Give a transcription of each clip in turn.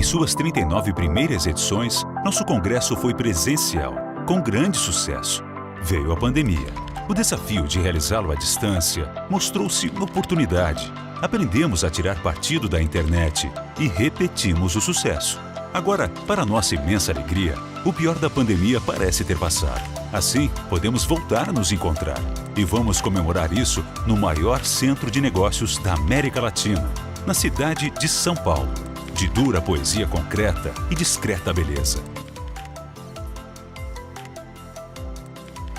suas 39 primeiras edições, nosso congresso foi presencial, com grande sucesso. Veio a pandemia. O desafio de realizá-lo à distância mostrou-se uma oportunidade. Aprendemos a tirar partido da internet e repetimos o sucesso. Agora, para nossa imensa alegria, o pior da pandemia parece ter passado. Assim, podemos voltar a nos encontrar. E vamos comemorar isso no maior centro de negócios da América Latina, na cidade de São Paulo, de dura poesia concreta e discreta beleza.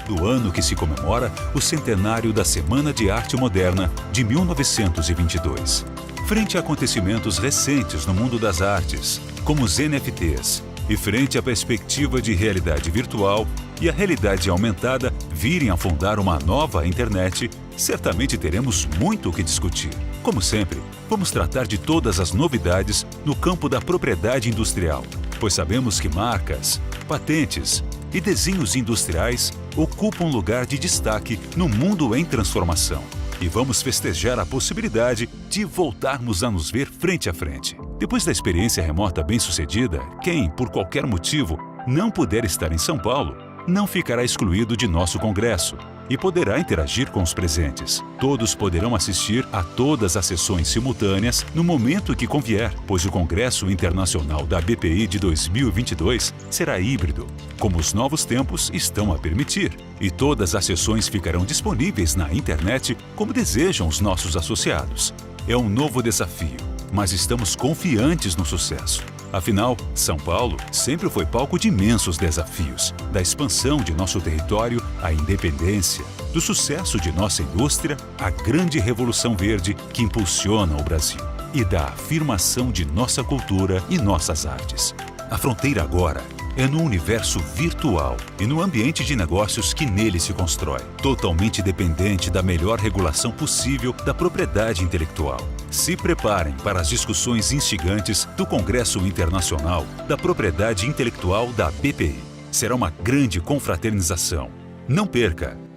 Do ano que se comemora o centenário da Semana de Arte Moderna de 1922. Frente a acontecimentos recentes no mundo das artes, como os NFTs, e frente à perspectiva de realidade virtual e a realidade aumentada virem a fundar uma nova internet, certamente teremos muito o que discutir. Como sempre, vamos tratar de todas as novidades no campo da propriedade industrial, pois sabemos que marcas, patentes e desenhos industriais ocupam um lugar de destaque no mundo em transformação. E vamos festejar a possibilidade de voltarmos a nos ver frente a frente. Depois da experiência remota bem-sucedida, quem, por qualquer motivo, não puder estar em São Paulo, não ficará excluído de nosso congresso e poderá interagir com os presentes. Todos poderão assistir a todas as sessões simultâneas no momento que convier, pois o Congresso Internacional da BPI de 2022 será híbrido, como os novos tempos estão a permitir. E todas as sessões ficarão disponíveis na internet como desejam os nossos associados. É um novo desafio, mas estamos confiantes no sucesso. Afinal, São Paulo sempre foi palco de imensos desafios, da expansão de nosso território à independência, do sucesso de nossa indústria à grande revolução verde que impulsiona o Brasil e da afirmação de nossa cultura e nossas artes. A fronteira agora é no universo virtual e no ambiente de negócios que nele se constrói, totalmente dependente da melhor regulação possível da propriedade intelectual. Se preparem para as discussões instigantes do Congresso Internacional da Propriedade Intelectual da BPI. Será uma grande confraternização. Não perca!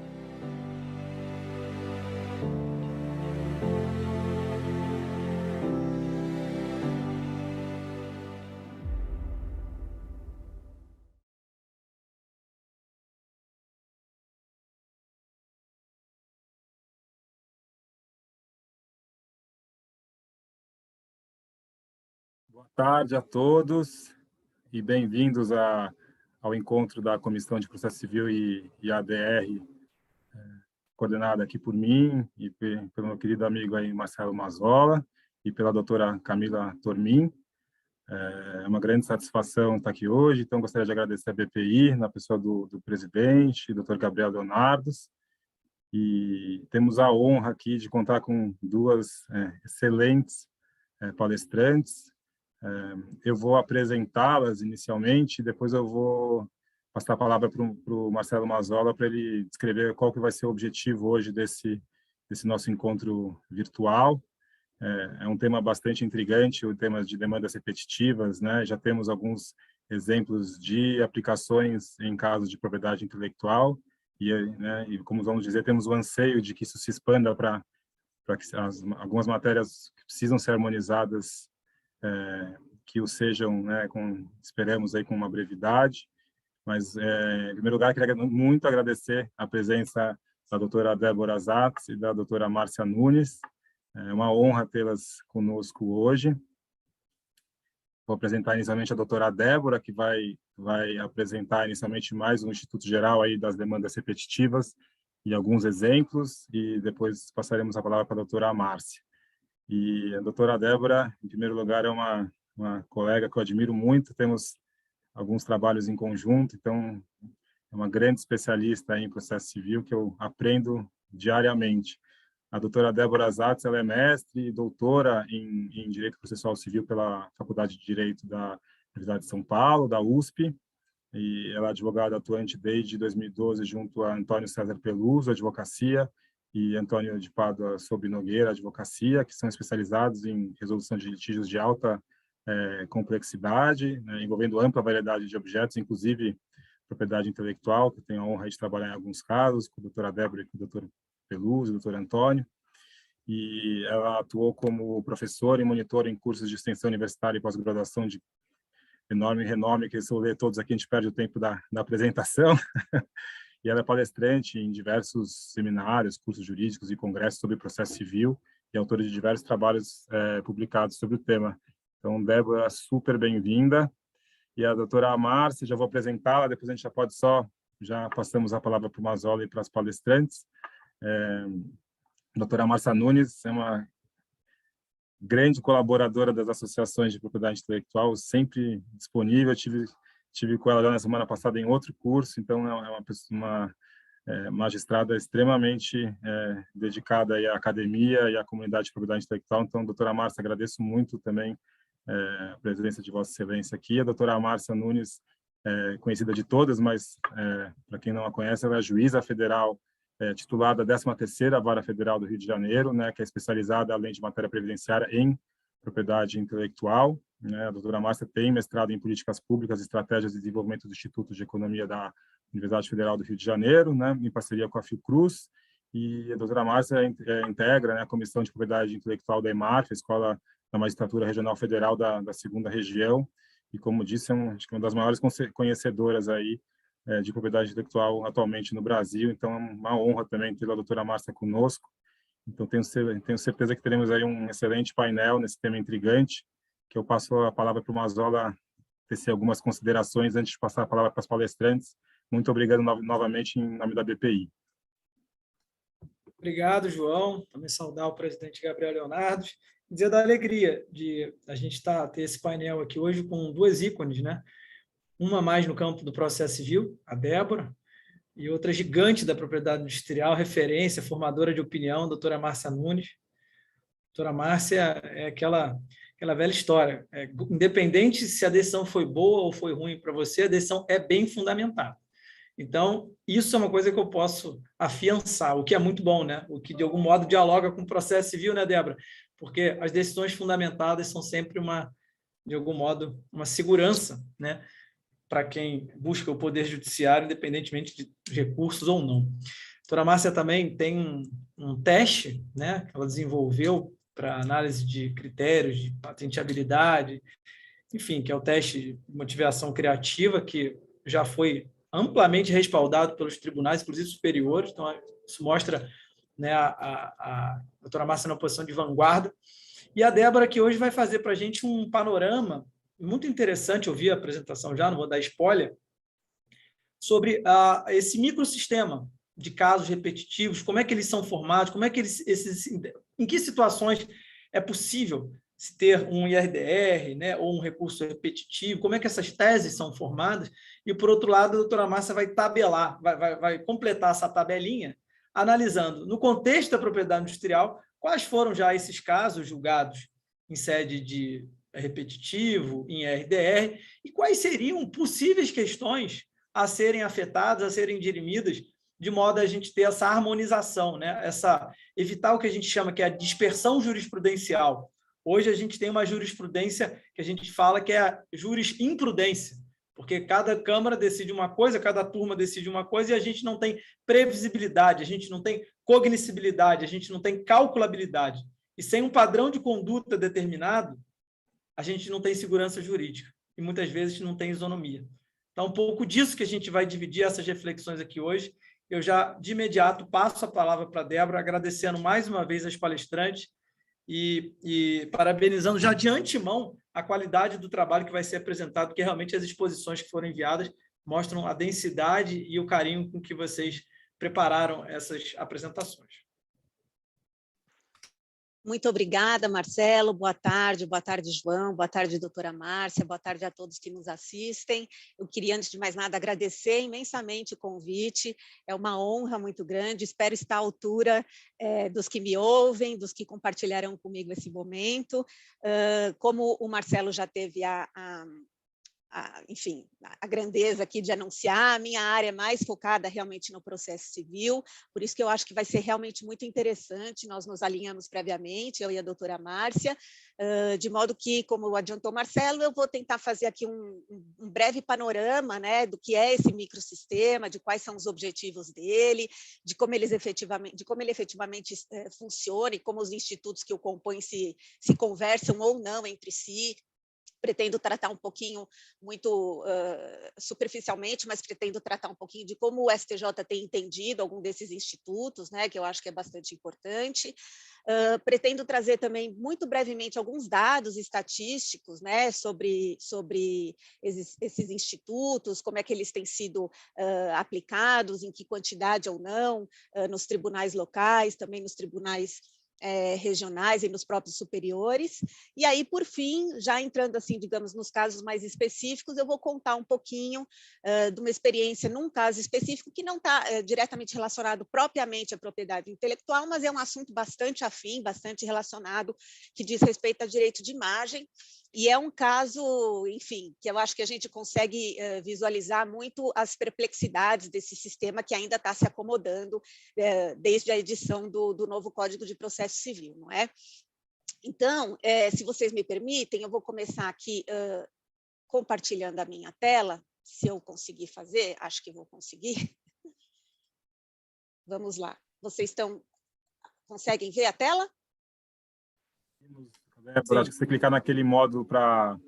Boa tarde a todos e bem-vindos ao encontro da Comissão de Processo Civil e ADR, coordenada aqui por mim e pelo meu querido amigo aí Marcelo Mazzola e pela doutora Camila Tormin. É uma grande satisfação estar aqui hoje, então gostaria de agradecer a BPI, na pessoa do presidente, doutor Gabriel Leonardos, e temos a honra aqui de contar com duas excelentes palestrantes. Eu vou apresentá-las inicialmente, depois eu vou passar a palavra para o Marcelo Mazzola para ele descrever qual que vai ser o objetivo hoje desse nosso encontro virtual. É um tema bastante intrigante, o tema de demandas repetitivas, né? Já temos alguns exemplos de aplicações em casos de propriedade intelectual e como vamos dizer, temos o anseio de que isso se expanda para que algumas matérias que precisam ser harmonizadas que o sejam, né, esperamos aí com uma brevidade, mas em primeiro lugar queria muito agradecer a presença da doutora Débora Zatz e da doutora Márcia Nunes. É uma honra tê-las conosco hoje. Vou apresentar inicialmente a doutora Débora, que vai apresentar inicialmente mais um Instituto Geral aí das demandas repetitivas e alguns exemplos, e depois passaremos a palavra para a doutora Márcia. E a doutora Débora, em primeiro lugar, é uma colega que eu admiro muito, temos alguns trabalhos em conjunto, então é uma grande especialista em processo civil que eu aprendo diariamente. A doutora Débora Zatz, ela é mestre e doutora em Direito Processual Civil pela Faculdade de Direito da Universidade de São Paulo, da USP, e ela é advogada atuante desde 2012 junto a Antônio César Peluso, Advocacia, e Antônio de Pádua Sob Nogueira, Advocacia, que são especializados em resolução de litígios de alta complexidade, né, envolvendo ampla variedade de objetos, inclusive propriedade intelectual, que eu tenho a honra de trabalhar em alguns casos, com a doutora Débora e com o doutor Peluso, o doutor Antônio, e ela atuou como professora e monitora em cursos de extensão universitária e pós-graduação de enorme renome, que se eu ler todos aqui a gente perde o tempo da apresentação. E ela é palestrante em diversos seminários, cursos jurídicos e congressos sobre processo civil e autora de diversos trabalhos publicados sobre o tema. Então, Débora, super bem-vinda. E a doutora Márcia, já vou apresentá-la, depois a gente já passamos a palavra para o Mazzola e para as palestrantes. A doutora Márcia Nunes é uma grande colaboradora das associações de propriedade intelectual, sempre disponível. Tive com ela já na semana passada em outro curso, então é uma magistrada extremamente dedicada aí à academia e à comunidade de propriedade intelectual. Então, doutora Márcia, agradeço muito também a presença de Vossa Excelência aqui. A doutora Márcia Nunes, conhecida de todas, mas para quem não a conhece, ela é juíza federal titulada da 13ª Vara Federal do Rio de Janeiro, né, que é especializada, além de matéria previdenciária, em propriedade intelectual. Né? A doutora Márcia tem mestrado em Políticas Públicas e Estratégias de Desenvolvimento do Instituto de Economia da Universidade Federal do Rio de Janeiro, né, em parceria com a Fiocruz, e a doutora Márcia integra, né, a Comissão de Propriedade Intelectual da EMARF, a Escola da Magistratura Regional Federal da 2ª Região, e, como disse, acho que uma das maiores conhecedoras aí de propriedade intelectual atualmente no Brasil. Então, é uma honra também ter a doutora Márcia conosco. Então, tenho certeza que teremos aí um excelente painel nesse tema intrigante, que eu passo a palavra para o Mazzola tecer algumas considerações antes de passar a palavra para as palestrantes. Muito obrigado novamente em nome da BPI. Obrigado, João. Também saudar o presidente Gabriel Leonardo. Dizer da alegria de a gente ter esse painel aqui hoje com duas ícones, né? Uma mais no campo do processo civil, a Débora, e outra gigante da propriedade industrial, referência, formadora de opinião, a doutora Márcia Nunes. A doutora Márcia é aquela velha história. Independente se a decisão foi boa ou foi ruim para você, a decisão é bem fundamentada. Então, isso é uma coisa que eu posso afiançar, o que é muito bom, né? O que, de algum modo, dialoga com o processo civil, né, Débora? Porque as decisões fundamentadas são sempre, de algum modo, uma segurança, né, para quem busca o poder judiciário, independentemente de recursos ou não. A doutora Márcia também tem um teste, né, que ela desenvolveu para análise de critérios de patenteabilidade, enfim, que é o teste de motivação criativa, que já foi amplamente respaldado pelos tribunais, inclusive superiores. Então, isso mostra, né, a doutora Márcia na posição de vanguarda. E a Débora, que hoje vai fazer para a gente um panorama muito interessante, eu vi a apresentação já, não vou dar spoiler, sobre esse microsistema de casos repetitivos, como é que eles são formados, como é que em que situações é possível se ter um IRDR, né, ou um recurso repetitivo, como é que essas teses são formadas, e, por outro lado, a doutora Márcia vai tabelar, vai completar essa tabelinha, analisando, no contexto da propriedade industrial, quais foram já esses casos julgados em sede de repetitivo, em IRDR, e quais seriam possíveis questões a serem afetadas, a serem dirimidas, de modo a gente ter essa harmonização, né? Evitar o que a gente chama que é a dispersão jurisprudencial. Hoje a gente tem uma jurisprudência que a gente fala que é a jurisprudência, porque cada Câmara decide uma coisa, cada turma decide uma coisa, e a gente não tem previsibilidade, a gente não tem cognoscibilidade, a gente não tem calculabilidade. E sem um padrão de conduta determinado, a gente não tem segurança jurídica, e muitas vezes não tem isonomia. Então, um pouco disso que a gente vai dividir essas reflexões aqui hoje. Eu já, de imediato, passo a palavra para a Débora, agradecendo mais uma vez as palestrantes e parabenizando já de antemão a qualidade do trabalho que vai ser apresentado, porque realmente as exposições que foram enviadas mostram a densidade e o carinho com que vocês prepararam essas apresentações. Muito obrigada, Marcelo. Boa tarde, João, boa tarde, doutora Márcia, boa tarde a todos que nos assistem. Eu queria, antes de mais nada, agradecer imensamente o convite, é uma honra muito grande, espero estar à altura dos que me ouvem, dos que compartilharão comigo esse momento. Como o Marcelo já teve enfim, a grandeza aqui de anunciar, a minha área é mais focada realmente no processo civil, por isso que eu acho que vai ser realmente muito interessante, nós nos alinhamos previamente, eu e a doutora Márcia, de modo que, como adiantou Marcelo, eu vou tentar fazer aqui um breve panorama, né, do que é esse microsistema, de quais são os objetivos dele, de como ele efetivamente funciona e como os institutos que o compõem se conversam ou não entre si, Pretendo tratar um pouquinho, muito superficialmente, mas pretendo tratar um pouquinho de como o STJ tem entendido algum desses institutos, né, que eu acho que é bastante importante. Pretendo trazer também, muito brevemente, alguns dados estatísticos, né, sobre esses institutos, como é que eles têm sido aplicados, em que quantidade ou não, nos tribunais locais, também nos tribunais regionais e nos próprios superiores. E aí, por fim, já entrando assim, digamos, nos casos mais específicos, eu vou contar um pouquinho de uma experiência num caso específico que não está diretamente relacionado propriamente à propriedade intelectual, mas é um assunto bastante afim, bastante relacionado, que diz respeito a direito de imagem. E é um caso, enfim, que eu acho que a gente consegue visualizar muito as perplexidades desse sistema que ainda está se acomodando desde a edição do novo Código de Processo Civil, não é? Então, se vocês me permitem, eu vou começar aqui compartilhando a minha tela, se eu conseguir fazer, acho que vou conseguir. Vamos lá. Vocês conseguem ver a tela? Débora, acho que você clicar naquele módulo para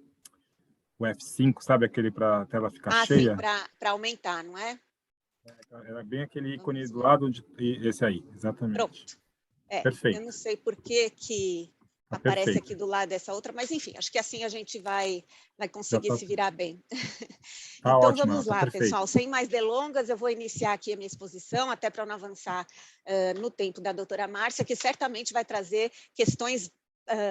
o F5, sabe, aquele para a tela ficar cheia? Sim, para aumentar, não é? Era bem aquele ícone do lado, esse aí, exatamente. Pronto. Perfeito. Eu não sei por que Tá aparece perfeito. aqui do lado dessa outra, mas enfim, acho que assim a gente vai conseguir se virar bem. Tá Então, ótimo, vamos tá lá, perfeito. pessoal. Sem mais delongas, eu vou iniciar aqui a minha exposição, até para não avançar no tempo da doutora Márcia, que certamente vai trazer questões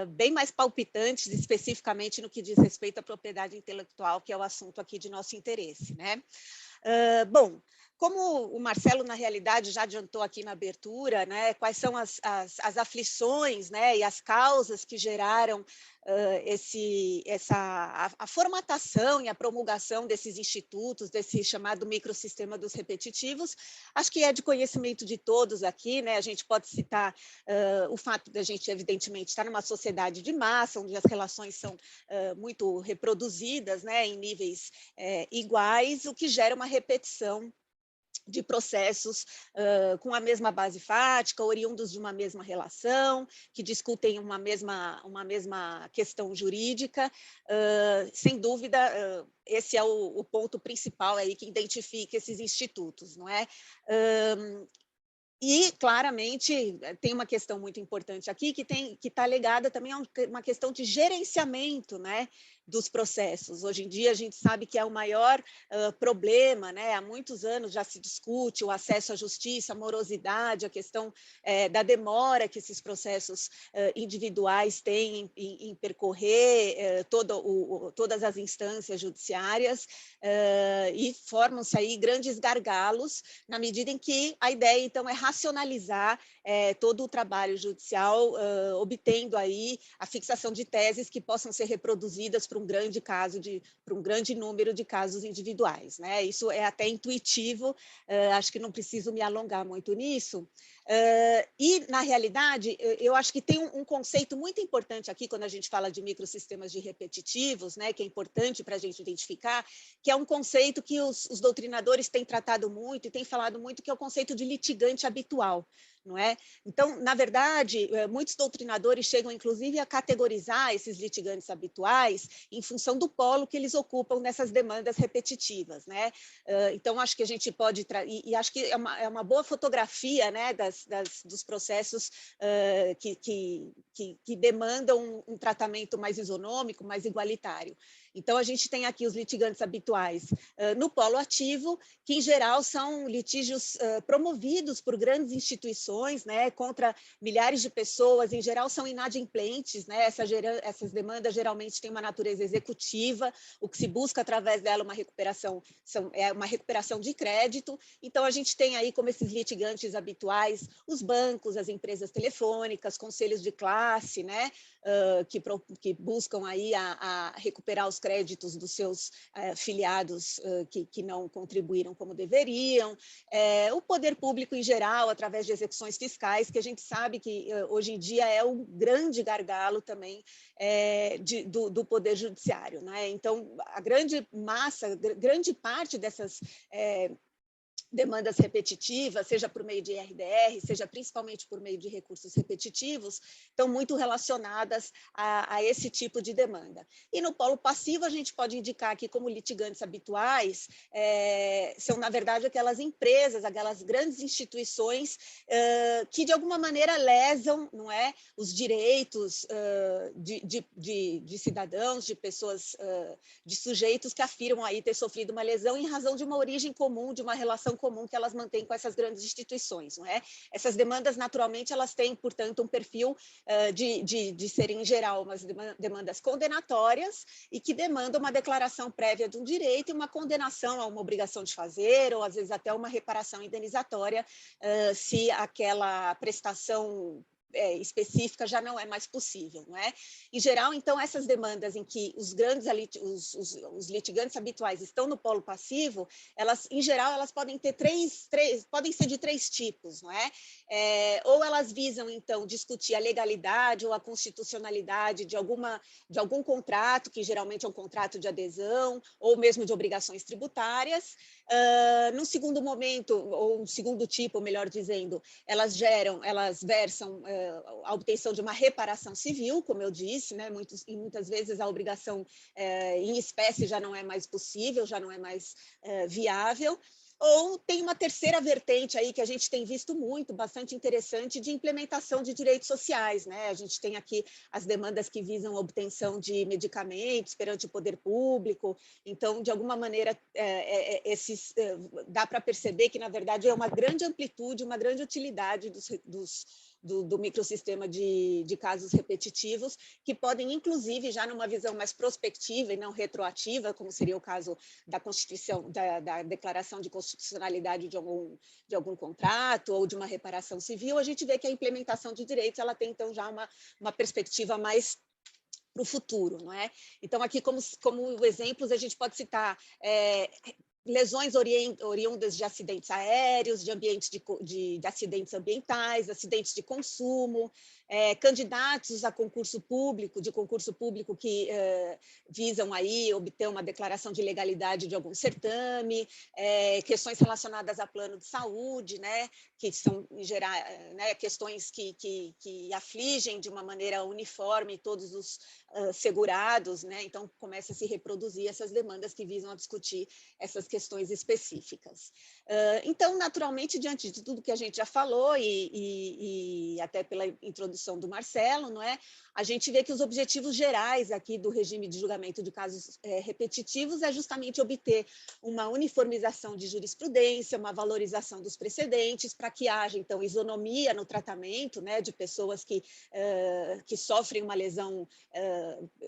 bem mais palpitantes, especificamente no que diz respeito à propriedade intelectual, que é o assunto aqui de nosso interesse, né? Bom, como o Marcelo, na realidade, já adiantou aqui na abertura, né, quais são as aflições, né, e as causas que geraram a formatação e a promulgação desses institutos, desse chamado microsistema dos repetitivos, acho que é de conhecimento de todos aqui, né? A gente pode citar o fato de a gente, evidentemente, estar numa sociedade de massa, onde as relações são muito reproduzidas, né, em níveis iguais, o que gera uma repetição de processos com a mesma base fática, oriundos de uma mesma relação, que discutem uma mesma questão jurídica. Sem dúvida, esse é o ponto principal aí que identifica esses institutos, não é? E, claramente, tem uma questão muito importante aqui, que está ligada também a uma questão de gerenciamento, né, dos processos. Hoje em dia, a gente sabe que é o maior problema, né? Há muitos anos já se discute o acesso à justiça, a morosidade, a questão da demora que esses processos individuais têm em percorrer todas as instâncias judiciárias, e formam-se aí grandes gargalos, na medida em que a ideia, então, é racionalizar todo o trabalho judicial, obtendo aí a fixação de teses que possam ser reproduzidas para um grande número de casos individuais, né? Isso é até intuitivo, acho que não preciso me alongar muito nisso. E, na realidade, eu acho que tem um conceito muito importante aqui, quando a gente fala de microsistemas de repetitivos, né, que é importante para a gente identificar, que é um conceito que os doutrinadores têm tratado muito e têm falado muito, que é o conceito de litigante habitual, não é? Então, na verdade, muitos doutrinadores chegam, inclusive, a categorizar esses litigantes habituais em função do polo que eles ocupam nessas demandas repetitivas, né? Então, acho que a gente pode... E acho que é uma boa fotografia, né, dos processos que demandam um tratamento mais isonômico, mais igualitário. Então, a gente tem aqui os litigantes habituais no polo ativo, que, em geral, são litígios promovidos por grandes instituições, né, contra milhares de pessoas, em geral, são inadimplentes, né? Essas demandas geralmente têm uma natureza executiva, o que se busca através dela uma recuperação de crédito. Então, a gente tem aí como esses litigantes habituais os bancos, as empresas telefônicas, conselhos de classe, né, que buscam aí a recuperar os créditos dos seus filiados que não contribuíram como deveriam, o poder público em geral, através de execuções fiscais, que a gente sabe que hoje em dia é um grande gargalo também do poder judiciário, né? Então, a grande parte demandas repetitivas, seja por meio de RDR, seja principalmente por meio de recursos repetitivos, estão muito relacionadas a esse tipo de demanda. E no polo passivo, a gente pode indicar aqui como litigantes habituais, são, na verdade, aquelas empresas, aquelas grandes instituições que, de alguma maneira, lesam, não é, os direitos de cidadãos, de pessoas, de sujeitos que afirmam aí ter sofrido uma lesão em razão de uma origem comum, de uma relação comum que elas mantêm com essas grandes instituições, não é? Essas demandas, naturalmente, elas têm, portanto, um perfil de serem, em geral, umas demandas condenatórias e que demandam uma declaração prévia de um direito e uma condenação a uma obrigação de fazer, ou, às vezes, até uma reparação indenizatória, se aquela prestação específica já não é mais possível, não é? Em geral, então, essas demandas em que os litigantes habituais estão no polo passivo, elas, em geral, elas podem ter podem ser de três tipos, não é? Ou elas visam, então, discutir a legalidade ou a constitucionalidade de algum contrato, que geralmente é um contrato de adesão, ou mesmo de obrigações tributárias. Num segundo momento, ou um segundo tipo, melhor dizendo, elas versam a obtenção de uma reparação civil, como eu disse, né? Muitas vezes a obrigação em espécie já não é mais possível, já não é mais viável. Ou tem uma terceira vertente aí que a gente tem visto muito, bastante interessante, de implementação de direitos sociais, né? A gente tem aqui as demandas que visam a obtenção de medicamentos perante o poder público. Então, de alguma maneira, dá para perceber que, na verdade, é uma grande amplitude, uma grande utilidade do microsistema de casos repetitivos, que podem, inclusive, já numa visão mais prospectiva e não retroativa, como seria o caso da Constituição, da declaração de constitucionalidade de algum contrato ou de uma reparação civil, a gente vê que a implementação de direitos ela tem, então, já uma perspectiva mais para o futuro, não é? Então, aqui, como exemplos, a gente pode citar lesões oriundas de acidentes aéreos, de acidentes ambientais, acidentes de consumo, candidatos a concurso público que visam aí obter uma declaração de legalidade de algum certame, questões relacionadas a plano de saúde, né, que são, em geral, né, questões que afligem de uma maneira uniforme todos os segurados, né, então começa a se reproduzir essas demandas que visam a discutir essas questões específicas. Então, naturalmente, diante de tudo que a gente já falou e até pela introdução do Marcelo, não é? A gente vê que os objetivos gerais aqui do regime de julgamento de casos repetitivos é justamente obter uma uniformização de jurisprudência, uma valorização dos precedentes, para que haja, então, isonomia no tratamento, né, de pessoas que sofrem uma lesão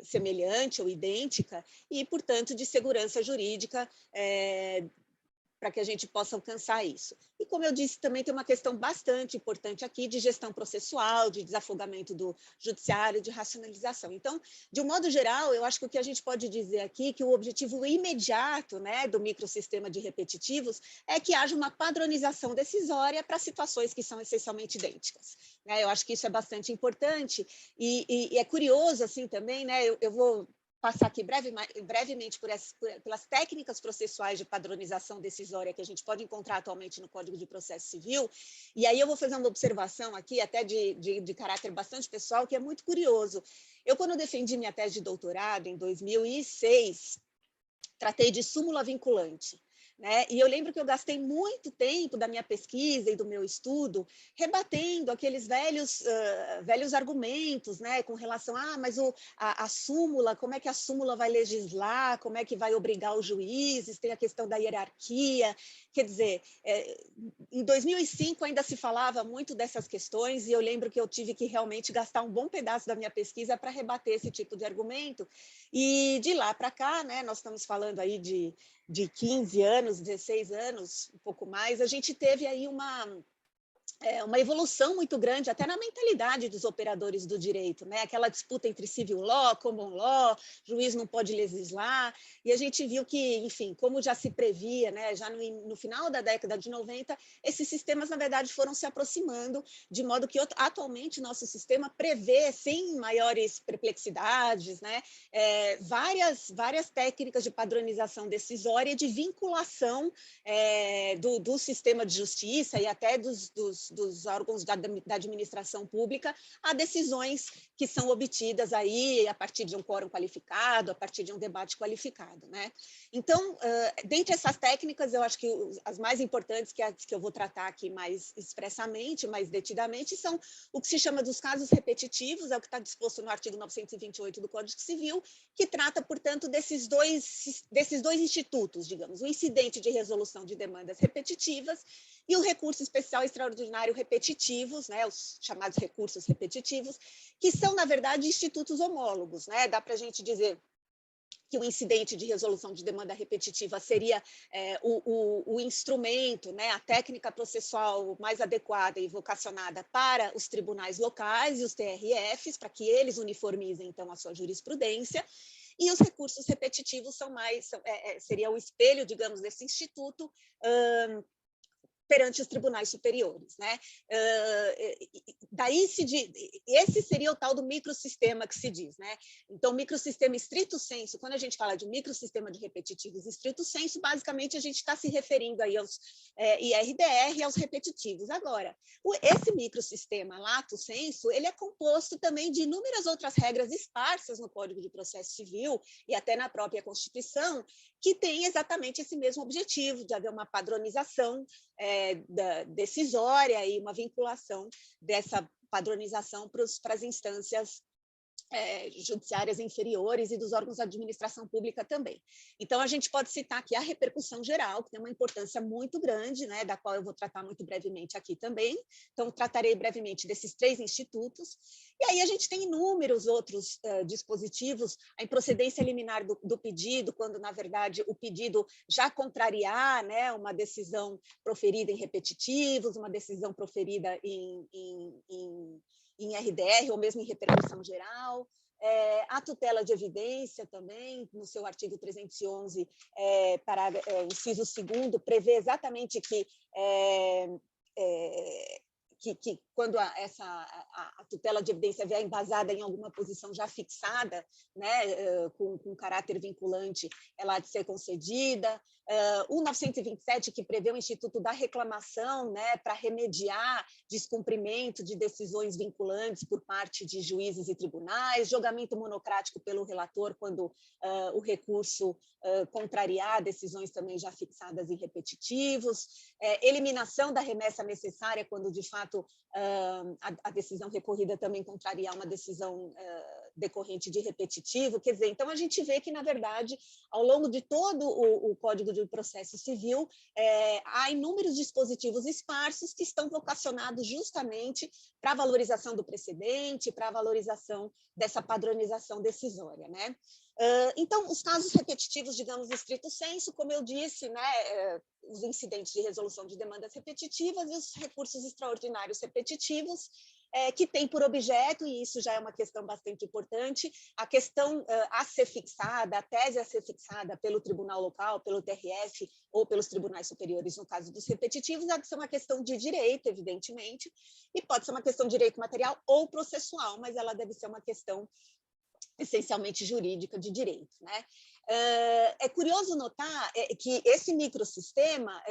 semelhante ou idêntica e, portanto, de segurança jurídica para que a gente possa alcançar isso. E, como eu disse, também tem uma questão bastante importante aqui de gestão processual, de desafogamento do judiciário, de racionalização. Então, de um modo geral, eu acho que o que a gente pode dizer aqui é que o objetivo imediato, né, do microsistema de repetitivos é que haja uma padronização decisória para situações que são essencialmente idênticas. Né? Eu acho que isso é bastante importante e é curioso, assim, também, né, eu vou passar aqui brevemente pelas técnicas processuais de padronização decisória que a gente pode encontrar atualmente no Código de Processo Civil, e aí eu vou fazer uma observação aqui, até de caráter bastante pessoal, que é muito curioso. Eu, quando defendi minha tese de doutorado, em 2006, tratei de súmula vinculante. Né? E eu lembro que eu gastei muito tempo da minha pesquisa e do meu estudo rebatendo aqueles velhos argumentos, né? Com relação mas a súmula, como é que a súmula vai legislar, como é que vai obrigar os juízes, tem a questão da hierarquia. Quer dizer, em 2005 ainda se falava muito dessas questões e eu lembro que eu tive que realmente gastar um bom pedaço da minha pesquisa para rebater esse tipo de argumento. E de lá para cá, né, nós estamos falando aí de 15 anos, 16 anos, um pouco mais, a gente teve aí uma evolução muito grande até na mentalidade dos operadores do direito, né? Aquela disputa entre civil law, common law, juiz não pode legislar, e a gente viu que, enfim, como já se previa, né, já no final da década de 90, esses sistemas, na verdade, foram se aproximando, de modo que atualmente o nosso sistema prevê, sem maiores perplexidades, né, várias técnicas de padronização decisória e de vinculação do sistema de justiça e até dos órgãos da administração pública a decisões que são obtidas aí a partir de um quórum qualificado, a partir de um debate qualificado, né? Então, dentre essas técnicas, eu acho que as mais importantes, que eu vou tratar aqui mais expressamente, mais detidamente, são o que se chama dos casos repetitivos, é o que está disposto no artigo 928 do Código Civil, que trata, portanto, desses dois institutos, digamos, o incidente de resolução de demandas repetitivas e o recurso especial extraordinário repetitivos, né, os chamados recursos repetitivos, que são, na verdade, institutos homólogos, né? Dá para a gente dizer que o incidente de resolução de demanda repetitiva seria o instrumento, né, a técnica processual mais adequada e vocacionada para os tribunais locais e os TRFs, para que eles uniformizem, então, a sua jurisprudência. E os recursos repetitivos seria o espelho, digamos, desse instituto, perante os tribunais superiores, né? Esse seria o tal do microsistema que se diz, né? Então, microsistema estrito sensu, quando a gente fala de microsistema de repetitivos estrito sensu, basicamente a gente está se referindo aí aos IRDR e aos repetitivos. Agora, esse microsistema lato sensu, ele é composto também de inúmeras outras regras esparsas no Código de Processo Civil e até na própria Constituição, que tem exatamente esse mesmo objetivo, de haver uma padronização decisória e uma vinculação dessa padronização para as instâncias judiciárias inferiores e dos órgãos de administração pública também. Então, a gente pode citar aqui a repercussão geral, que tem uma importância muito grande, né, da qual eu vou tratar muito brevemente aqui também. Então, tratarei brevemente desses 3 institutos. E aí a gente tem inúmeros outros dispositivos, a improcedência liminar do pedido, quando, na verdade, o pedido já contrariar, né, uma decisão proferida em repetitivos, uma decisão proferida em RDR ou mesmo em repercussão geral, a tutela de evidência também, no seu artigo 311, inciso 2º, prevê exatamente que quando a tutela de evidência vier embasada em alguma posição já fixada, né, com caráter vinculante, ela há de ser concedida. O 927, que prevê o Instituto da Reclamação, né, para remediar descumprimento de decisões vinculantes por parte de juízes e tribunais, julgamento monocrático pelo relator quando o recurso contrariar decisões também já fixadas em repetitivos, eliminação da remessa necessária quando, de fato, a decisão recorrida também contrariar uma decisão decorrente de repetitivo. Quer dizer, então a gente vê que, na verdade, ao longo de todo o Código de Processo Civil, há inúmeros dispositivos esparsos que estão vocacionados justamente para a valorização do precedente, para a valorização dessa padronização decisória, né? Então, os casos repetitivos, digamos, estrito sensu, como eu disse, né, os incidentes de resolução de demandas repetitivas e os recursos extraordinários repetitivos, que tem por objeto, e isso já é uma questão bastante importante, a questão a ser fixada, a tese a ser fixada pelo tribunal local, pelo TRF ou pelos tribunais superiores, no caso dos repetitivos, há de ser uma questão de direito, evidentemente, e pode ser uma questão de direito material ou processual, mas ela deve ser uma questão essencialmente jurídica de direito, né? É curioso notar que esse microsistema,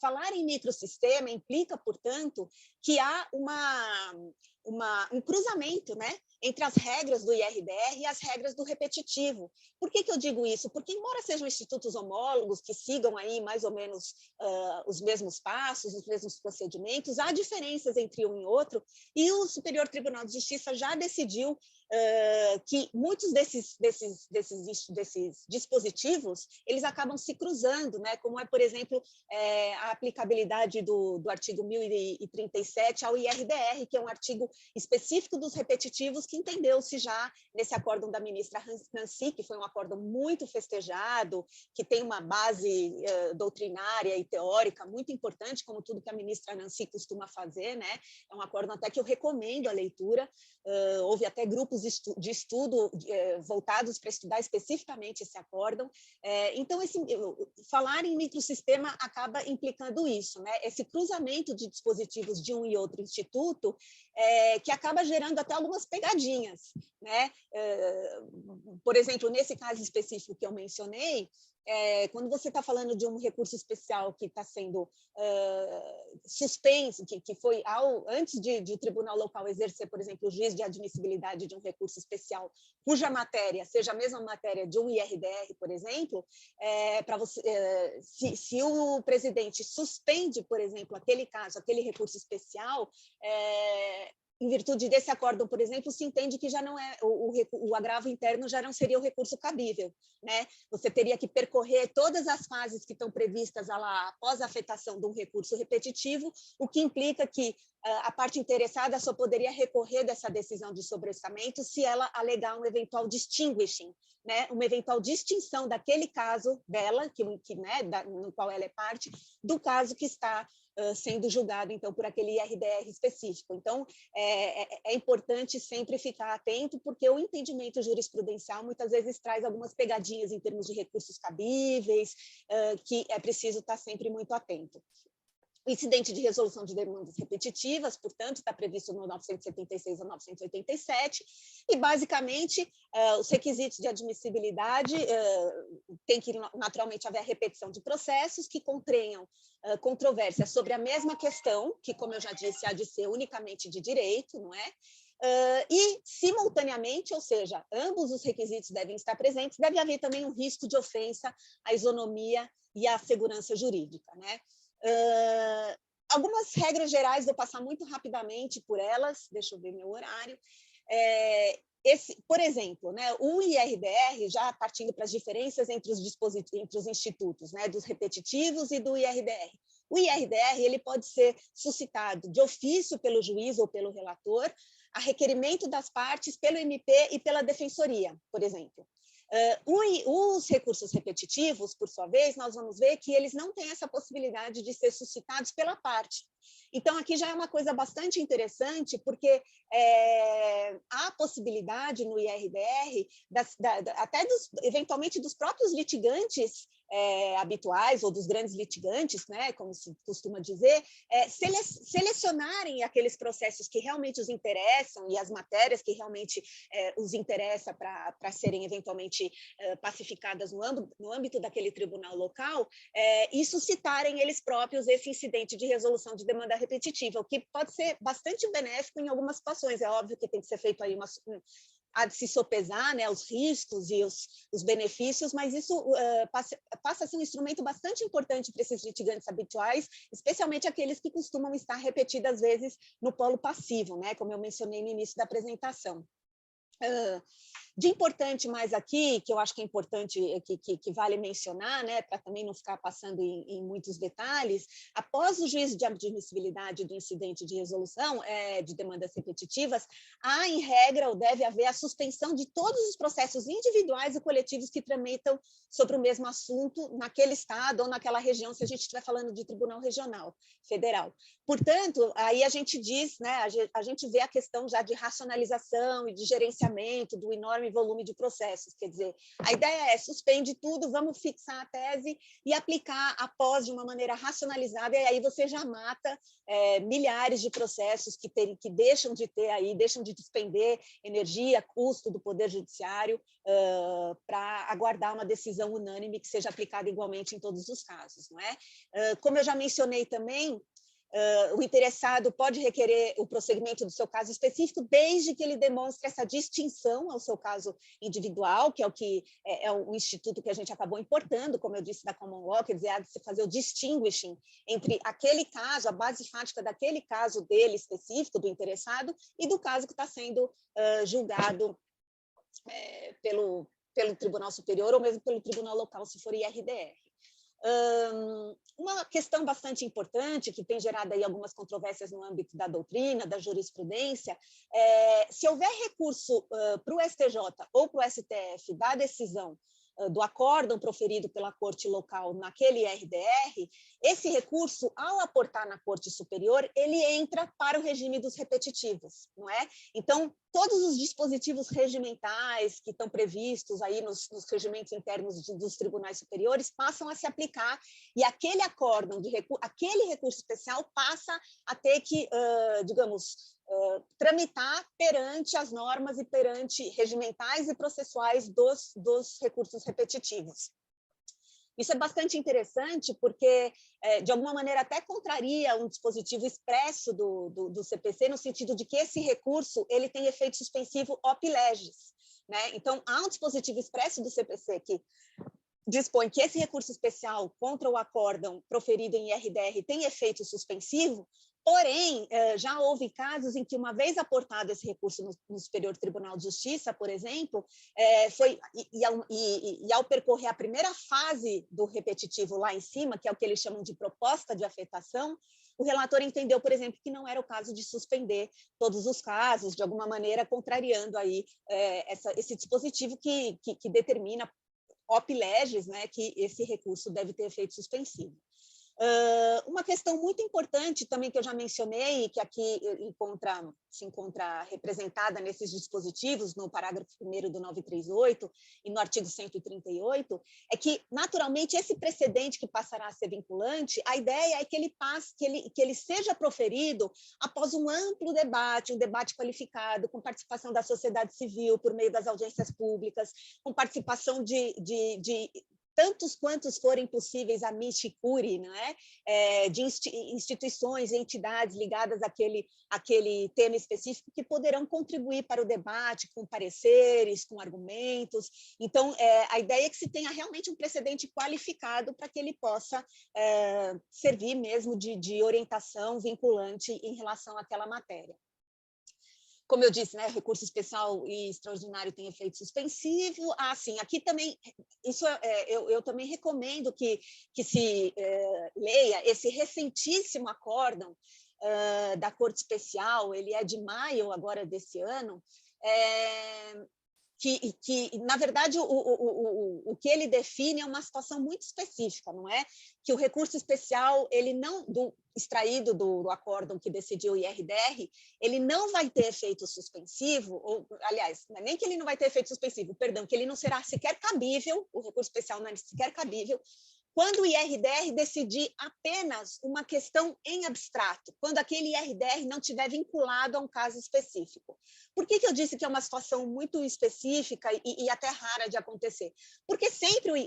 falar em microsistema implica, portanto, que há um cruzamento, né, entre as regras do IRDR e as regras do repetitivo. Por que eu digo isso? Porque, embora sejam institutos homólogos que sigam aí mais ou menos os mesmos passos, os mesmos procedimentos, há diferenças entre um e outro, e o Superior Tribunal de Justiça já decidiu que muitos desses desses dispositivos, eles acabam se cruzando, né? Como é, por exemplo, a aplicabilidade do artigo 1037 ao IRDR, que é um artigo específico dos repetitivos, que entendeu-se já nesse acórdão da ministra Nancy, que foi um acórdão muito festejado, que tem uma base doutrinária e teórica muito importante, como tudo que a ministra Nancy costuma fazer, né? É um acórdão até que eu recomendo a leitura. Houve até grupos de estudo voltados para estudar especificamente esse acórdão. Então, falar em microsistema acaba implicando isso, né? Esse cruzamento de dispositivos de um e outro instituto, que acaba gerando até algumas pegadinhas, né? Por exemplo, nesse caso específico que eu mencionei, quando você está falando de um recurso especial que está sendo suspenso, que foi antes de o tribunal local exercer, por exemplo, o juízo de admissibilidade de um recurso especial, cuja matéria seja a mesma matéria de um IRDR, por exemplo, se o presidente suspende, por exemplo, aquele caso, aquele recurso especial, em virtude desse acórdão, por exemplo, se entende que já não é o agravo interno já não seria o recurso cabível, né? Você teria que percorrer todas as fases que estão previstas após a afetação de um recurso repetitivo, o que implica que a parte interessada só poderia recorrer dessa decisão de sobrestamento se ela alegar um eventual distinguishing, né? Uma eventual distinção daquele caso dela, no qual ela é parte, do caso que está sendo julgado, então, por aquele IRDR específico. Então, é importante sempre ficar atento, porque o entendimento jurisprudencial muitas vezes traz algumas pegadinhas em termos de recursos cabíveis, que é preciso estar sempre muito atento. O incidente de resolução de demandas repetitivas, portanto, está previsto no 976 a 987, e, basicamente, os requisitos de admissibilidade tem que, naturalmente, haver a repetição de processos que contenham controvérsia sobre a mesma questão, que, como eu já disse, há de ser unicamente de direito, não é? E, simultaneamente, ou seja, ambos os requisitos devem estar presentes, deve haver também um risco de ofensa à isonomia e à segurança jurídica, né? Algumas regras gerais, vou passar muito rapidamente por elas, deixa eu ver meu horário. Por exemplo, né, o IRDR, já partindo para as diferenças entre os institutos, né, dos repetitivos e do IRDR. O IRDR ele pode ser suscitado de ofício pelo juiz ou pelo relator, a requerimento das partes pelo MP e pela defensoria, por exemplo. Os recursos repetitivos, por sua vez, nós vamos ver que eles não têm essa possibilidade de ser suscitados pela parte. Então, aqui já é uma coisa bastante interessante, porque há possibilidade no IRDR, eventualmente dos próprios litigantes habituais, ou dos grandes litigantes, né, como se costuma dizer, selecionarem aqueles processos que realmente os interessam e as matérias que realmente os interessa para serem eventualmente pacificadas no âmbito daquele tribunal local, e suscitarem eles próprios esse incidente de resolução de demanda repetitiva, o que pode ser bastante benéfico em algumas situações. É óbvio que tem que ser feito aí há de se sopesar, né, os riscos e os benefícios, mas isso passa a ser um instrumento bastante importante para esses litigantes habituais, especialmente aqueles que costumam estar repetidas vezes no polo passivo, né, como eu mencionei no início da apresentação. De importante mais aqui, que eu acho que é importante, que vale mencionar, né, para também não ficar passando em muitos detalhes, após o juízo de admissibilidade do incidente de resolução de demandas repetitivas, há, em regra, ou deve haver a suspensão de todos os processos individuais e coletivos que tramitam sobre o mesmo assunto naquele estado ou naquela região, se a gente estiver falando de tribunal regional, federal. Portanto, aí a gente diz, né, a gente vê a questão já de racionalização e de gerenciamento do enorme volume de processos, quer dizer, a ideia é suspende tudo, vamos fixar a tese e aplicar após de uma maneira racionalizada, e aí você já mata milhares de processos que deixam de ter aí, deixam de despender energia, custo do Poder Judiciário para aguardar uma decisão unânime que seja aplicada igualmente em todos os casos, não é? Como eu já mencionei também, o interessado pode requerer o prosseguimento do seu caso específico, desde que ele demonstre essa distinção ao seu caso individual, que é o que é o instituto que a gente acabou importando, como eu disse, da Common Law, quer dizer, há de se fazer o distinguishing entre aquele caso, a base fática daquele caso dele específico, do interessado, e do caso que está sendo julgado pelo Tribunal Superior ou mesmo pelo Tribunal Local, se for IRDR. Uma questão bastante importante, que tem gerado aí algumas controvérsias no âmbito da doutrina, da jurisprudência, se houver recurso para o STJ ou para o STF da decisão do acórdão proferido pela Corte Local naquele IRDR, esse recurso, ao aportar na Corte Superior, ele entra para o regime dos repetitivos, não é? Então, todos os dispositivos regimentais que estão previstos aí nos regimentos internos dos tribunais superiores passam a se aplicar e aquele acórdão, aquele recurso especial passa a ter que, digamos, tramitar perante as normas e perante regimentais e processuais dos recursos repetitivos. Isso é bastante interessante porque, de alguma maneira, até contraria um dispositivo expresso do CPC, no sentido de que esse recurso ele tem efeito suspensivo op legis, né? Então, há um dispositivo expresso do CPC que dispõe que esse recurso especial contra o acórdão proferido em IRDR tem efeito suspensivo, porém, já houve casos em que, uma vez aportado esse recurso no Superior Tribunal de Justiça, por exemplo, ao percorrer a primeira fase do repetitivo lá em cima, que é o que eles chamam de proposta de afetação, o relator entendeu, por exemplo, que não era o caso de suspender todos os casos, de alguma maneira contrariando aí esse dispositivo que determina op legis, né, que esse recurso deve ter efeito suspensivo. Uma questão muito importante também que eu já mencionei, que aqui se encontra representada nesses dispositivos, no parágrafo 1º do 938 e no artigo 138, é que, naturalmente, esse precedente que passará a ser vinculante, a ideia é que ele seja proferido após um amplo debate, um debate qualificado, com participação da sociedade civil, por meio das audiências públicas, com participação de tantos quantos forem possíveis a Michicuri, não é? De instituições e entidades ligadas àquele tema específico que poderão contribuir para o debate com pareceres, com argumentos. Então, a ideia é que se tenha realmente um precedente qualificado para que ele possa servir mesmo de orientação vinculante em relação àquela matéria. Como eu disse, né, recurso especial e extraordinário tem efeito suspensivo. Sim, aqui também, eu também recomendo que se leia esse recentíssimo acórdão da Corte Especial, ele é de maio agora desse ano, que na verdade, o que ele define é uma situação muito específica, não é? Que o recurso especial, ele não, extraído do acórdão que decidiu o IRDR, ele não vai ter efeito suspensivo, ou, aliás, não é nem que ele não vai ter efeito suspensivo, perdão, que ele não será sequer cabível, o recurso especial não é sequer cabível, quando o IRDR decidir apenas uma questão em abstrato, quando aquele IRDR não estiver vinculado a um caso específico. Por que eu disse que é uma situação muito específica e até rara de acontecer? Porque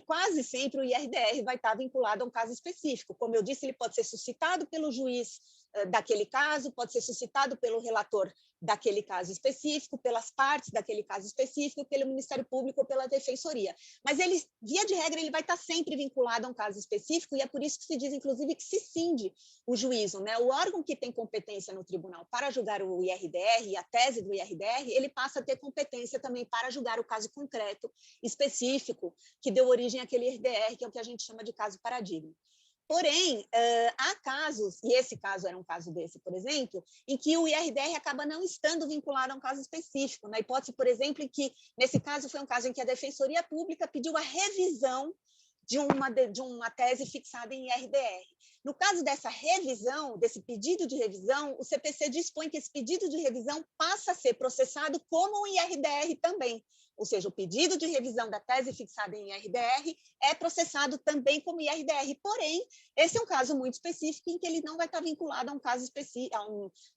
quase sempre o IRDR vai estar vinculado a um caso específico. Como eu disse, ele pode ser suscitado pelo juiz daquele caso, pode ser suscitado pelo relator daquele caso específico, pelas partes daquele caso específico, pelo Ministério Público ou pela Defensoria. Mas ele, via de regra, ele vai estar sempre vinculado a um caso específico e é por isso que se diz, inclusive, que se cinde o juízo, né? O órgão que tem competência no tribunal para julgar o IRDR e a tese do IRDR, ele passa a ter competência também para julgar o caso concreto, específico, que deu origem àquele IRDR, que é o que a gente chama de caso paradigma. Porém, há casos, e esse caso era um caso desse, por exemplo, em que o IRDR acaba não estando vinculado a um caso específico. Na hipótese, por exemplo, em que, nesse caso, foi um caso em que a Defensoria Pública pediu a revisão de uma tese fixada em IRDR. No caso dessa revisão, desse pedido de revisão, o CPC dispõe que esse pedido de revisão passa a ser processado como um IRDR também. Ou seja, o pedido de revisão da tese fixada em IRDR é processado também como IRDR. Porém, esse é um caso muito específico em que ele não vai estar vinculado a um caso específico,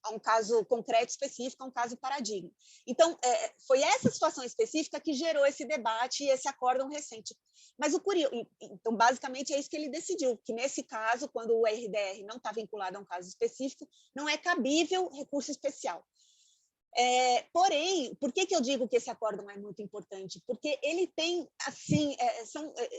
a um caso concreto específico, a um caso paradigma. Então, foi essa situação específica que gerou esse debate e esse acórdão recente. Mas então, basicamente, é isso que ele decidiu, que nesse caso, quando o IRDR não está vinculado a um caso específico, não é cabível recurso especial. Porém, por que eu digo que esse acórdão é muito importante? Porque ele tem, assim,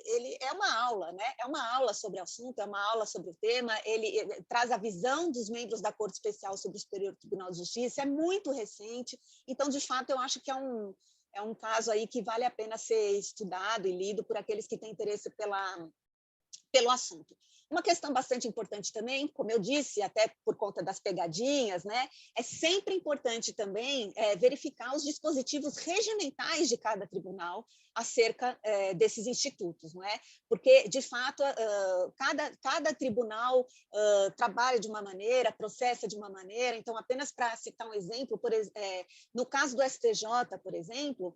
ele é uma aula, né? É uma aula sobre o assunto, é uma aula sobre o tema, ele traz a visão dos membros da Corte Especial sobre o Superior Tribunal de Justiça, é muito recente, então, de fato, eu acho que é um caso aí que vale a pena ser estudado e lido por aqueles que têm interesse pelo assunto. Uma questão bastante importante também, como eu disse, até por conta das pegadinhas, né, é sempre importante também verificar os dispositivos regimentais de cada tribunal acerca desses institutos, não é? Porque, de fato, cada tribunal trabalha de uma maneira, processa de uma maneira. Então, apenas para citar um exemplo, no caso do STJ, por exemplo,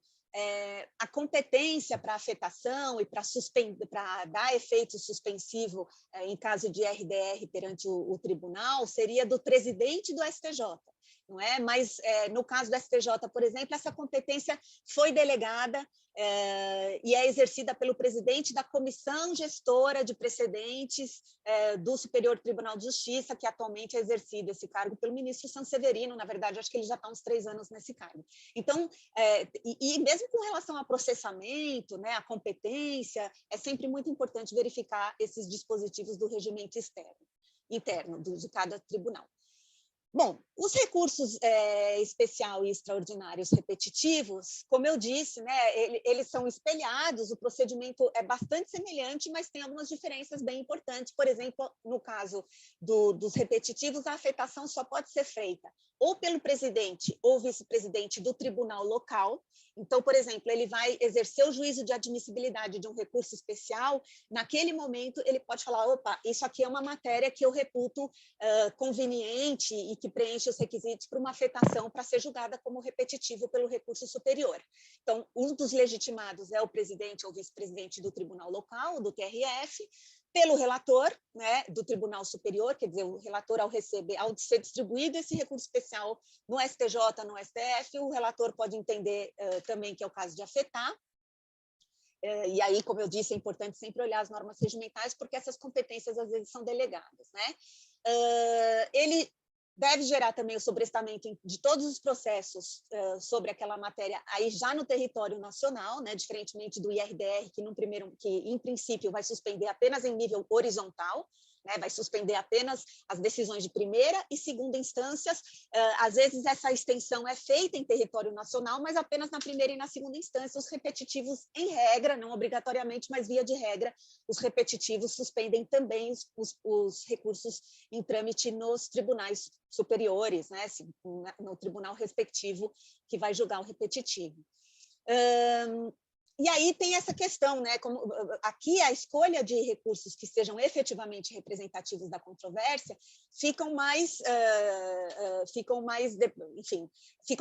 a competência para afetação e para dar efeito suspensivo em caso de RDR perante o tribunal seria do presidente do STJ, não é? Mas no caso do STJ, por exemplo, essa competência foi delegada e é exercida pelo presidente da comissão gestora de precedentes do Superior Tribunal de Justiça, que atualmente é exercido esse cargo pelo ministro Sanseverino. Na verdade, acho que ele já está há uns 3 anos nesse cargo. Então, e mesmo com relação ao processamento, né, a competência, é sempre muito importante verificar esses dispositivos do regimento interno de cada tribunal. Bom, os recursos especial e extraordinários repetitivos, como eu disse, né, eles são espelhados, o procedimento é bastante semelhante, mas tem algumas diferenças bem importantes. Por exemplo, no caso dos repetitivos, a afetação só pode ser feita ou pelo presidente ou vice-presidente do tribunal local. Então, por exemplo, ele vai exercer o juízo de admissibilidade de um recurso especial, naquele momento ele pode falar, opa, isso aqui é uma matéria que eu reputo conveniente e que preenche os requisitos para uma afetação para ser julgada como repetitivo pelo recurso superior. Então, um dos legitimados é o presidente ou vice-presidente do tribunal local, do TRF, pelo relator, né, do Tribunal Superior, quer dizer, o relator, ao ser distribuído esse recurso especial no STJ, no STF, o relator pode entender também que é o caso de afetar. E aí, como eu disse, é importante sempre olhar as normas regimentais, porque essas competências, às vezes, são delegadas, né? Ele deve gerar também o sobrestamento de todos os processos sobre aquela matéria aí já no território nacional, né, diferentemente do IRDR, que em princípio vai suspender apenas em nível horizontal, né, vai suspender apenas as decisões de primeira e segunda instâncias. Às vezes essa extensão é feita em território nacional, mas apenas na primeira e na segunda instância. Os repetitivos, em regra, não obrigatoriamente, mas via de regra, os repetitivos suspendem também os recursos em trâmite nos tribunais superiores, né, no tribunal respectivo que vai julgar o repetitivo. E aí tem essa questão, né? Como aqui a escolha de recursos que sejam efetivamente representativos da controvérsia ficam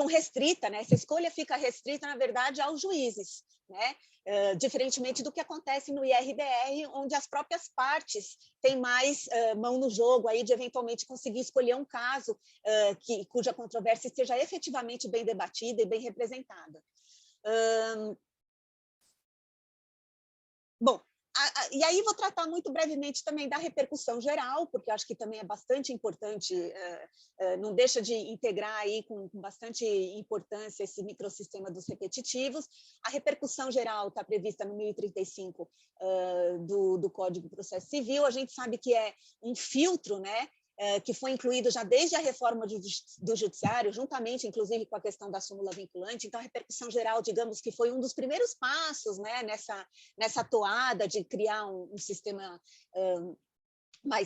restrita, né? Essa escolha fica restrita, na verdade, aos juízes, né? Diferentemente do que acontece no IRDR, onde as próprias partes têm mais mão no jogo aí de eventualmente conseguir escolher um caso cuja controvérsia esteja efetivamente bem debatida e bem representada. Bom, e aí vou tratar muito brevemente também da repercussão geral, porque eu acho que também é bastante importante, não deixa de integrar aí com bastante importância esse microsistema dos repetitivos. A repercussão geral está prevista no 1035 do Código de Processo Civil. A gente sabe que é um filtro, né, que foi incluído já desde a reforma do Judiciário, juntamente, inclusive, com a questão da súmula vinculante. Então, a repercussão geral, digamos que foi um dos primeiros passos, né, nessa toada de criar um sistema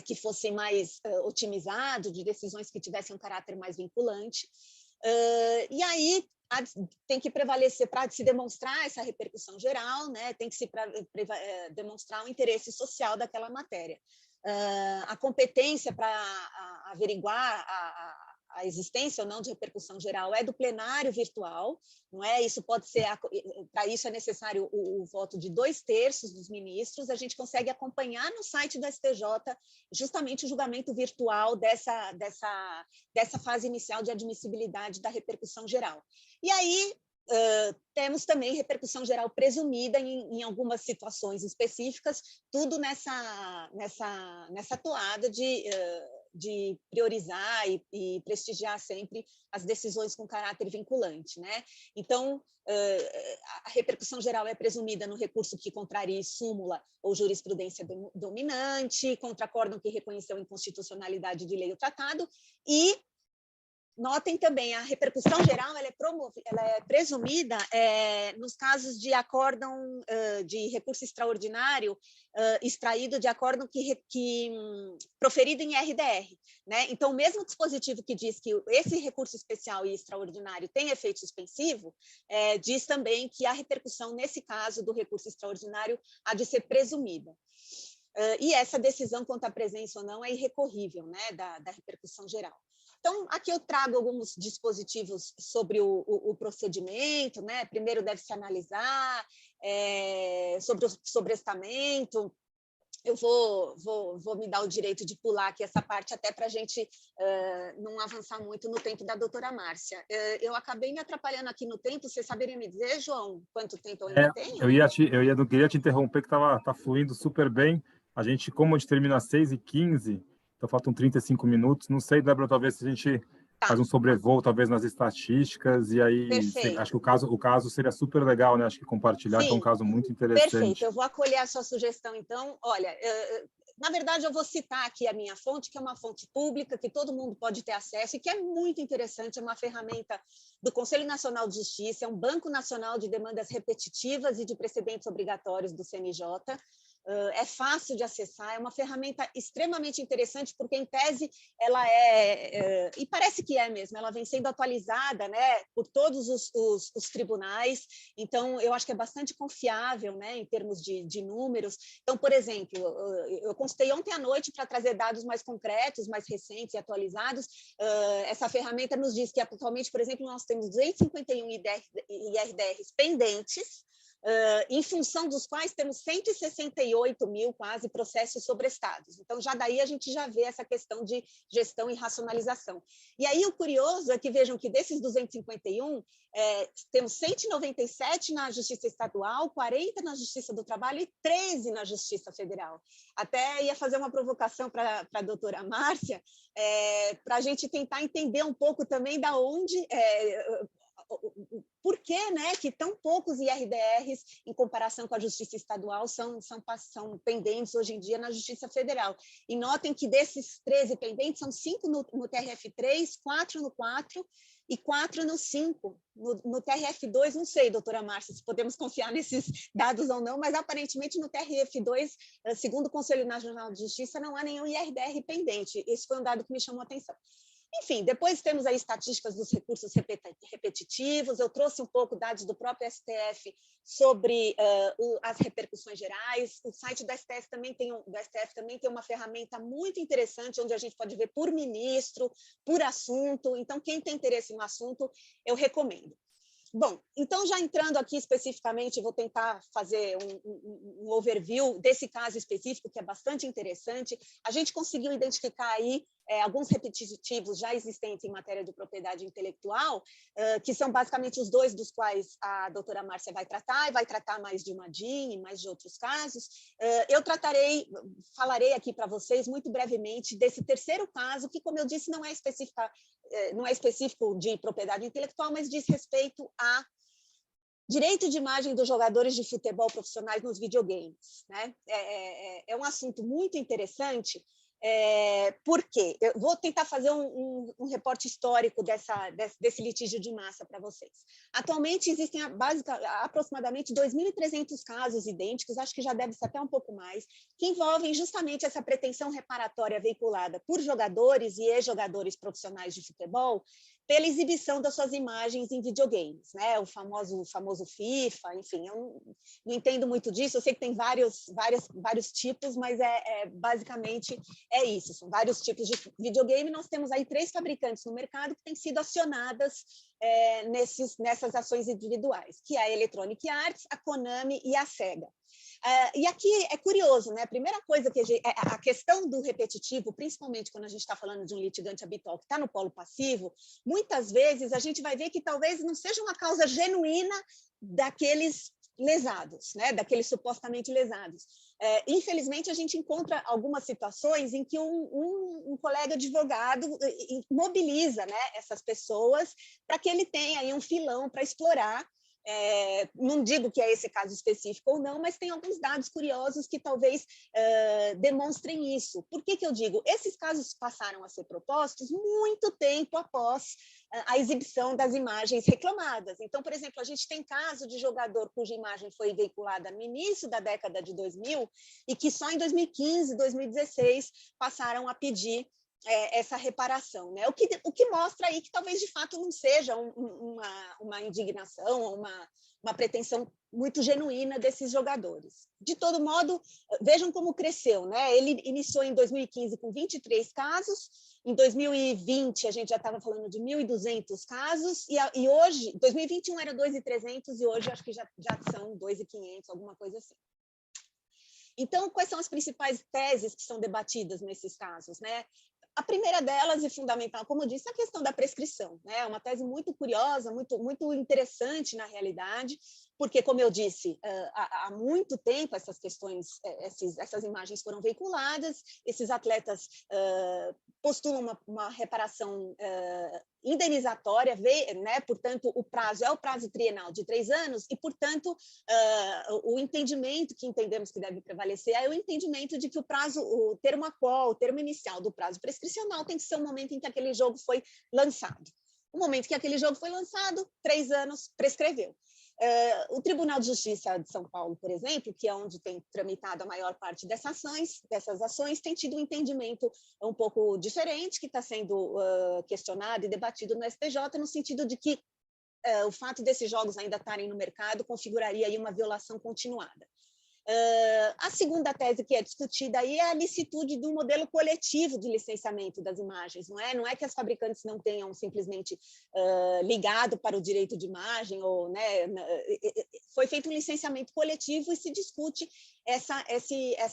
que fosse mais otimizado, de decisões que tivessem um caráter mais vinculante. E aí, tem que prevalecer, para se demonstrar essa repercussão geral, né, tem que se demonstrar o interesse social daquela matéria. A competência para averiguar a existência ou não de repercussão geral é do plenário virtual, não é? Isso pode ser, para isso é necessário o voto de 2/3 dos ministros. A gente consegue acompanhar no site do STJ justamente o julgamento virtual dessa fase inicial de admissibilidade da repercussão geral. E aí, temos também repercussão geral presumida em algumas situações específicas, tudo nessa toada de priorizar e prestigiar sempre as decisões com caráter vinculante, né? Então, a repercussão geral é presumida no recurso que contrarie súmula ou jurisprudência dominante, contra acórdão que reconheceu a inconstitucionalidade de lei ou tratado, e Notem também, a repercussão geral ela é presumida nos casos de acórdão de recurso extraordinário extraído de acórdão proferido em RDR. Né? Então, o mesmo dispositivo que diz que esse recurso especial e extraordinário tem efeito suspensivo, diz também que a repercussão, nesse caso do recurso extraordinário, há de ser presumida. E essa decisão quanto à presença ou não é irrecorrível, né, da repercussão geral. Então, aqui eu trago alguns dispositivos sobre o procedimento, né? Primeiro deve-se analisar sobre o sobrestamento. Eu vou me dar o direito de pular aqui essa parte, até para a gente não avançar muito no tempo da doutora Márcia. Eu acabei me atrapalhando aqui no tempo, vocês saberiam me dizer, João, quanto tempo eu ainda tenho? Eu não queria te interromper, que tá fluindo super bem. Como a gente termina às 6h15, então faltam 35 minutos. Não sei, Débora, talvez se a gente faz um sobrevoo, talvez nas estatísticas, e aí acho que o caso seria super legal, né? Acho que compartilhar, Sim, que é um caso muito interessante. Perfeito, eu vou acolher a sua sugestão, então. Olha, na verdade, eu vou citar aqui a minha fonte, que é uma fonte pública, que todo mundo pode ter acesso, e que é muito interessante, é uma ferramenta do Conselho Nacional de Justiça, é um Banco Nacional de Demandas Repetitivas e de Precedentes Obrigatórios do CNJ. É fácil de acessar, é uma ferramenta extremamente interessante, porque, em tese, ela e parece que é mesmo, ela vem sendo atualizada, né, por todos os tribunais, então, eu acho que é bastante confiável, né, em termos de números. Então, por exemplo, eu consultei ontem à noite para trazer dados mais concretos, mais recentes e atualizados. Essa ferramenta nos diz que, atualmente, por exemplo, nós temos 251 IRDRs pendentes, em função dos quais temos 168 mil quase processos sobrestados. Então, já daí a gente já vê essa questão de gestão e racionalização. E aí o curioso é que vejam que desses 251, temos 197 na Justiça Estadual, 40 na Justiça do Trabalho e 13 na Justiça Federal. Até ia fazer uma provocação para a doutora Márcia, para a gente tentar entender um pouco também da onde... por que, né, que tão poucos IRDRs, em comparação com a Justiça Estadual, são pendentes hoje em dia na Justiça Federal. E notem que desses 13 pendentes, são 5 no TRF3, 4 no 4 e 4 no 5. No TRF2, não sei, doutora Márcia, se podemos confiar nesses dados ou não, mas aparentemente no TRF2, segundo o Conselho Nacional de Justiça, não há nenhum IRDR pendente. Esse foi um dado que me chamou a atenção. Enfim, depois temos aí estatísticas dos recursos repetitivos, eu trouxe um pouco dados do próprio STF sobre as repercussões gerais. O site do STF também tem uma ferramenta muito interessante, onde a gente pode ver por ministro, por assunto. Então, quem tem interesse no assunto, eu recomendo. Bom, então, já entrando aqui especificamente, vou tentar fazer um overview desse caso específico, que é bastante interessante. A gente conseguiu identificar aí alguns repetitivos já existentes em matéria de propriedade intelectual, que são basicamente os dois dos quais a doutora Márcia vai tratar, e vai tratar mais de uma DIN e mais de outros casos. Eu falarei aqui para vocês muito brevemente desse terceiro caso, que, como eu disse, não é específico de propriedade intelectual, mas diz respeito a direito de imagem dos jogadores de futebol profissionais nos videogames, né? É um assunto muito interessante, porque eu vou tentar fazer um reporte histórico desse litígio de massa para vocês. Atualmente existem aproximadamente 2.300 casos idênticos, acho que já deve ser até um pouco mais, que envolvem justamente essa pretensão reparatória veiculada por jogadores e ex-jogadores profissionais de futebol pela exibição das suas imagens em videogames, né? O famoso FIFA, enfim, eu não entendo muito disso, eu sei que tem vários tipos, mas basicamente é isso, são vários tipos de videogame. Nós temos aí 3 fabricantes no mercado que têm sido acionadas nessas ações individuais, que é a Electronic Arts, a Konami e a Sega. E aqui é curioso, né? A primeira coisa que a questão do repetitivo, principalmente quando a gente está falando de um litigante habitual que está no polo passivo, muitas vezes a gente vai ver que talvez não seja uma causa genuína daqueles lesados, né? Daqueles supostamente lesados. Infelizmente, a gente encontra algumas situações em que um colega advogado mobiliza, né, essas pessoas para que ele tenha aí um filão para explorar Não digo que é esse caso específico ou não, mas tem alguns dados curiosos que talvez demonstrem isso. Por que eu digo? Esses casos passaram a ser propostos muito tempo após a exibição das imagens reclamadas. Então, por exemplo, a gente tem caso de jogador cuja imagem foi veiculada no início da década de 2000 e que só em 2015, 2016 passaram a pedir essa reparação, né? O que mostra aí que talvez de fato não seja uma indignação, uma pretensão muito genuína desses jogadores. De todo modo, vejam como cresceu, né? Ele iniciou em 2015 com 23 casos, em 2020 a gente já estava falando de 1.200 casos, e hoje, 2021 era 2.300 e hoje acho que já são 2.500, alguma coisa assim. Então, quais são as principais teses que são debatidas nesses casos, né? A primeira delas, e fundamental, como eu disse, a questão da prescrição, né? É uma tese muito curiosa, muito interessante na realidade, porque, como eu disse, há muito tempo essas questões, essas imagens foram veiculadas, esses atletas postulam uma reparação indenizatória, né? Portanto, o prazo é o prazo trienal de 3 anos e, portanto, o entendimento que entendemos que deve prevalecer é o entendimento de que o termo aquol, o termo inicial do prazo prescricional tem que ser o momento em que aquele jogo foi lançado. O momento que aquele jogo foi lançado, 3 anos, prescreveu. O Tribunal de Justiça de São Paulo, por exemplo, que é onde tem tramitado a maior parte dessas ações, tem tido um entendimento um pouco diferente, que está sendo questionado e debatido no STJ, no sentido de que o fato desses jogos ainda estarem no mercado configuraria aí uma violação continuada. A segunda tese que é discutida aí é a licitude do modelo coletivo de licenciamento das imagens, não é? Não é que as fabricantes não tenham simplesmente ligado para o direito de imagem, ou, né, foi feito um licenciamento coletivo e se discute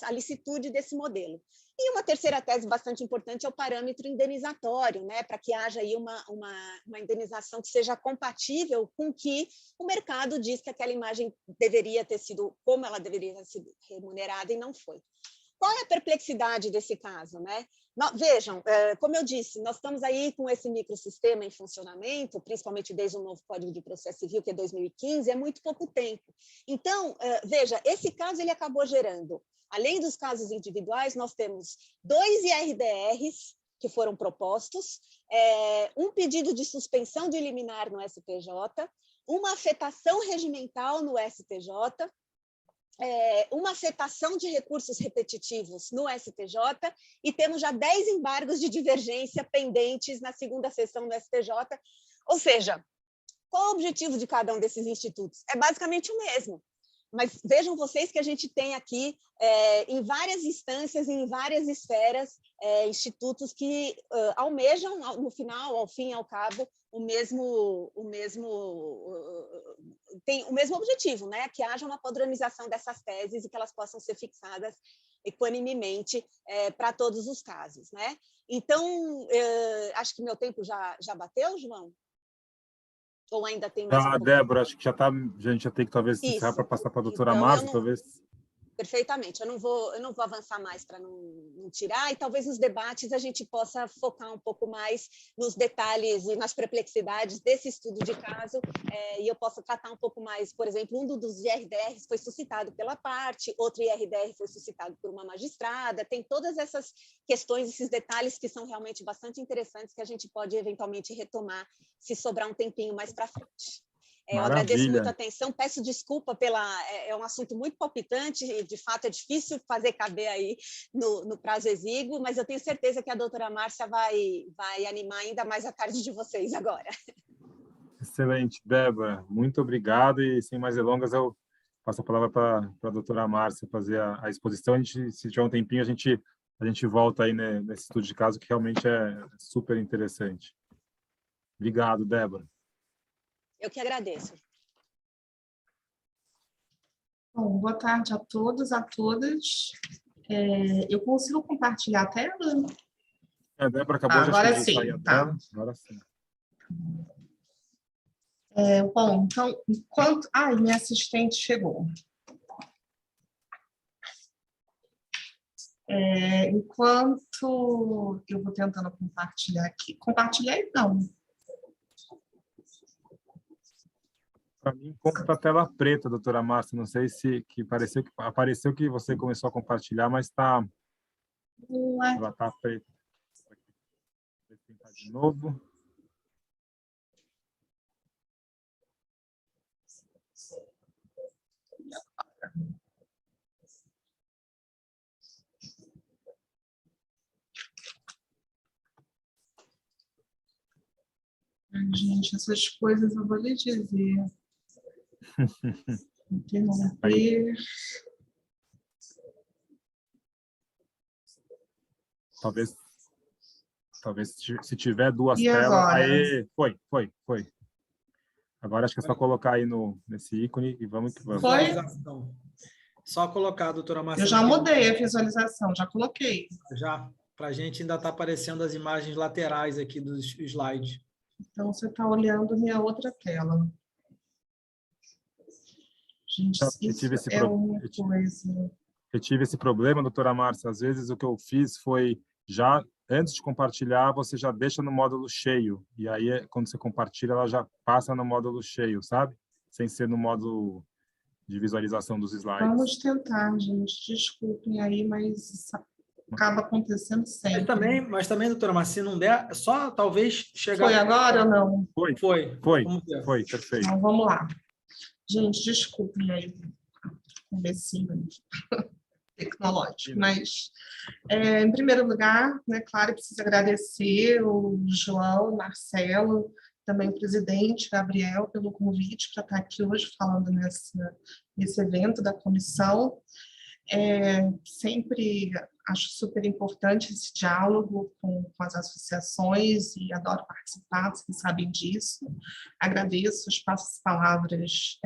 a licitude desse modelo. E uma terceira tese bastante importante é o parâmetro indenizatório, né, para que haja aí uma indenização que seja compatível com que o mercado diz que aquela imagem deveria ter sido, como ela deveria ter sido remunerada e não foi. Qual é a perplexidade desse caso, né? Vejam, como eu disse, nós estamos aí com esse microsistema em funcionamento, principalmente desde o novo Código de Processo Civil, que é 2015, é muito pouco tempo. Então, veja, esse caso ele acabou gerando, além dos casos individuais, nós temos 2 IRDRs que foram propostos, um pedido de suspensão de liminar no STJ, uma afetação regimental no STJ, uma afetação de recursos repetitivos no STJ e temos já 10 embargos de divergência pendentes na segunda sessão do STJ. Ou seja, qual o objetivo de cada um desses institutos? É basicamente o mesmo. Mas vejam vocês que a gente tem aqui, em várias instâncias, em várias esferas, institutos que almejam, no final, ao fim e ao cabo, tem o mesmo objetivo, né? Que haja uma padronização dessas teses e que elas possam ser fixadas equanimemente para todos os casos, né? Então, acho que meu tempo já bateu, João? Ou ainda tem mais um pouco? Débora, acho que a gente já tem que talvez encerrar para passar para a doutora Então, Márcia, talvez. Perfeitamente, eu não vou avançar mais para não tirar, e talvez nos debates a gente possa focar um pouco mais nos detalhes e nas perplexidades desse estudo de caso, e eu possa tratar um pouco mais, por exemplo, um dos IRDRs foi suscitado pela parte, outro IRDR foi suscitado por uma magistrada, tem todas essas questões, esses detalhes que são realmente bastante interessantes, que a gente pode eventualmente retomar se sobrar um tempinho mais para frente. Eu agradeço muito a atenção, peço desculpa é um assunto muito palpitante, e de fato é difícil fazer caber aí no prazo exíguo, mas eu tenho certeza que a doutora Márcia vai animar ainda mais a tarde de vocês agora. Excelente, Débora, muito obrigado, e sem mais delongas eu passo a palavra para a doutora Márcia fazer a exposição. Se tiver um tempinho, a gente volta aí nesse estudo de caso, que realmente é super interessante. Obrigado, Débora. Eu que agradeço. Bom, boa tarde a todos, a todas. Eu consigo compartilhar a tela? A Débora acabou de sair a tela. Agora sim. Bom, então, enquanto... minha assistente chegou. Enquanto eu vou tentando compartilhar aqui. Compartilhei, não. Para mim, conta a tela preta, doutora Márcia. Não sei se apareceu que você começou a compartilhar, mas ela está preta. Vou tentar de novo. Gente, essas coisas eu vou lhe dizer. Interromper. Talvez se tiver duas E telas. agora? Aí, foi. Agora acho que é só colocar aí nesse ícone e vamos que vamos. Foi? Visualização. Só colocar, doutora Marcela. Eu já mudei a visualização, já coloquei. Já, para a gente ainda está aparecendo as imagens laterais aqui dos slides. Então, você está olhando minha outra tela. Gente, isso é uma coisa. Eu tive esse problema, doutora Márcia. Às vezes o que eu fiz foi, já antes de compartilhar, você já deixa no módulo cheio. E aí, quando você compartilha, ela já passa no módulo cheio, sabe? Sem ser no módulo de visualização dos slides. Vamos tentar, gente. Desculpem aí, mas isso acaba acontecendo sempre. Mas também, doutora Márcia, se não der, só talvez chegar... Foi agora ou não? Foi, perfeito. Então, vamos lá. Gente, desculpem aí o comecinho tecnológico, mas, em primeiro lugar, né, claro, preciso agradecer o João, o Marcelo, também o presidente Gabriel, pelo convite para estar aqui hoje falando nesse evento da comissão. Sempre acho super importante esse diálogo com as associações e adoro participar, vocês sabem disso. Agradeço as palavras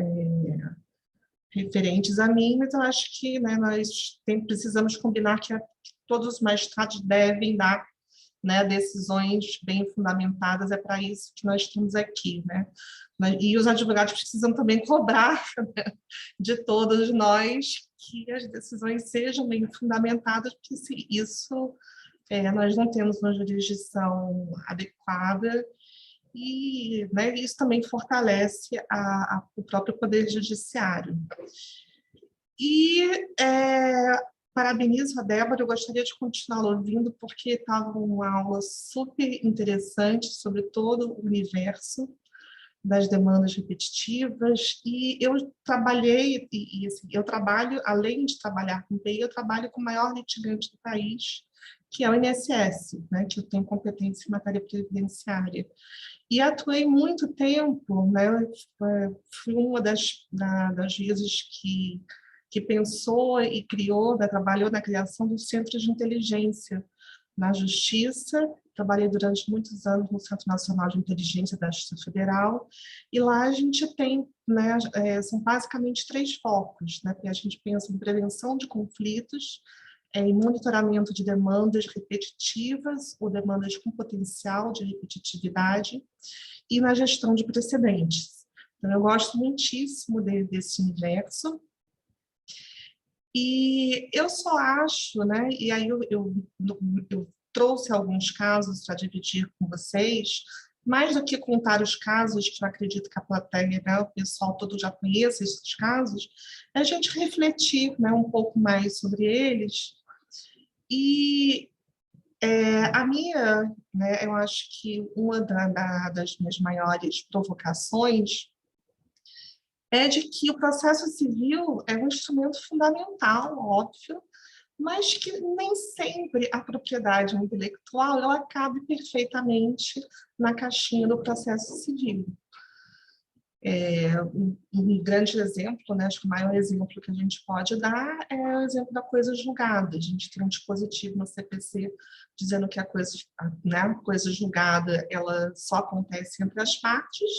referentes a mim, mas eu acho que, né, nós precisamos combinar que todos os magistrados devem dar, né, decisões bem fundamentadas, é para isso que nós estamos aqui, né? E os advogados precisam também cobrar, né, de todos nós que as decisões sejam bem fundamentadas, porque se isso nós não temos uma jurisdição adequada, e, né, isso também fortalece o próprio Poder Judiciário. E parabenizo a Débora, eu gostaria de continuar ouvindo, porque estava uma aula super interessante sobre todo o universo das demandas repetitivas, e eu trabalhei, assim, eu trabalho, além de trabalhar com TI, eu trabalho com o maior litigante do país, que é o INSS, né, que eu tenho competência em matéria previdenciária. E atuei muito tempo, né, fui uma das juízes que pensou e criou, né, trabalhou na criação do Centro de Inteligência na Justiça. Trabalhei durante muitos anos no Centro Nacional de Inteligência da Justiça Federal, e lá a gente tem, né, são basicamente 3 focos, né, porque a gente pensa em prevenção de conflitos, em monitoramento de demandas repetitivas ou demandas com potencial de repetitividade, e na gestão de precedentes. Então, eu gosto muitíssimo desse universo. E eu só acho, né, e aí eu trouxe alguns casos para dividir com vocês, mais do que contar os casos, que eu acredito que a plateia, né, o pessoal todo já conhece esses casos, é a gente refletir, né, um pouco mais sobre eles. E a minha, né, eu acho que uma das minhas maiores provocações é de que o processo civil é um instrumento fundamental, óbvio, mas que nem sempre a propriedade intelectual ela cabe perfeitamente na caixinha do processo civil. Um grande exemplo, né, acho que o maior exemplo que a gente pode dar é o exemplo da coisa julgada. A gente tem um dispositivo no CPC dizendo que a coisa julgada ela só acontece entre as partes,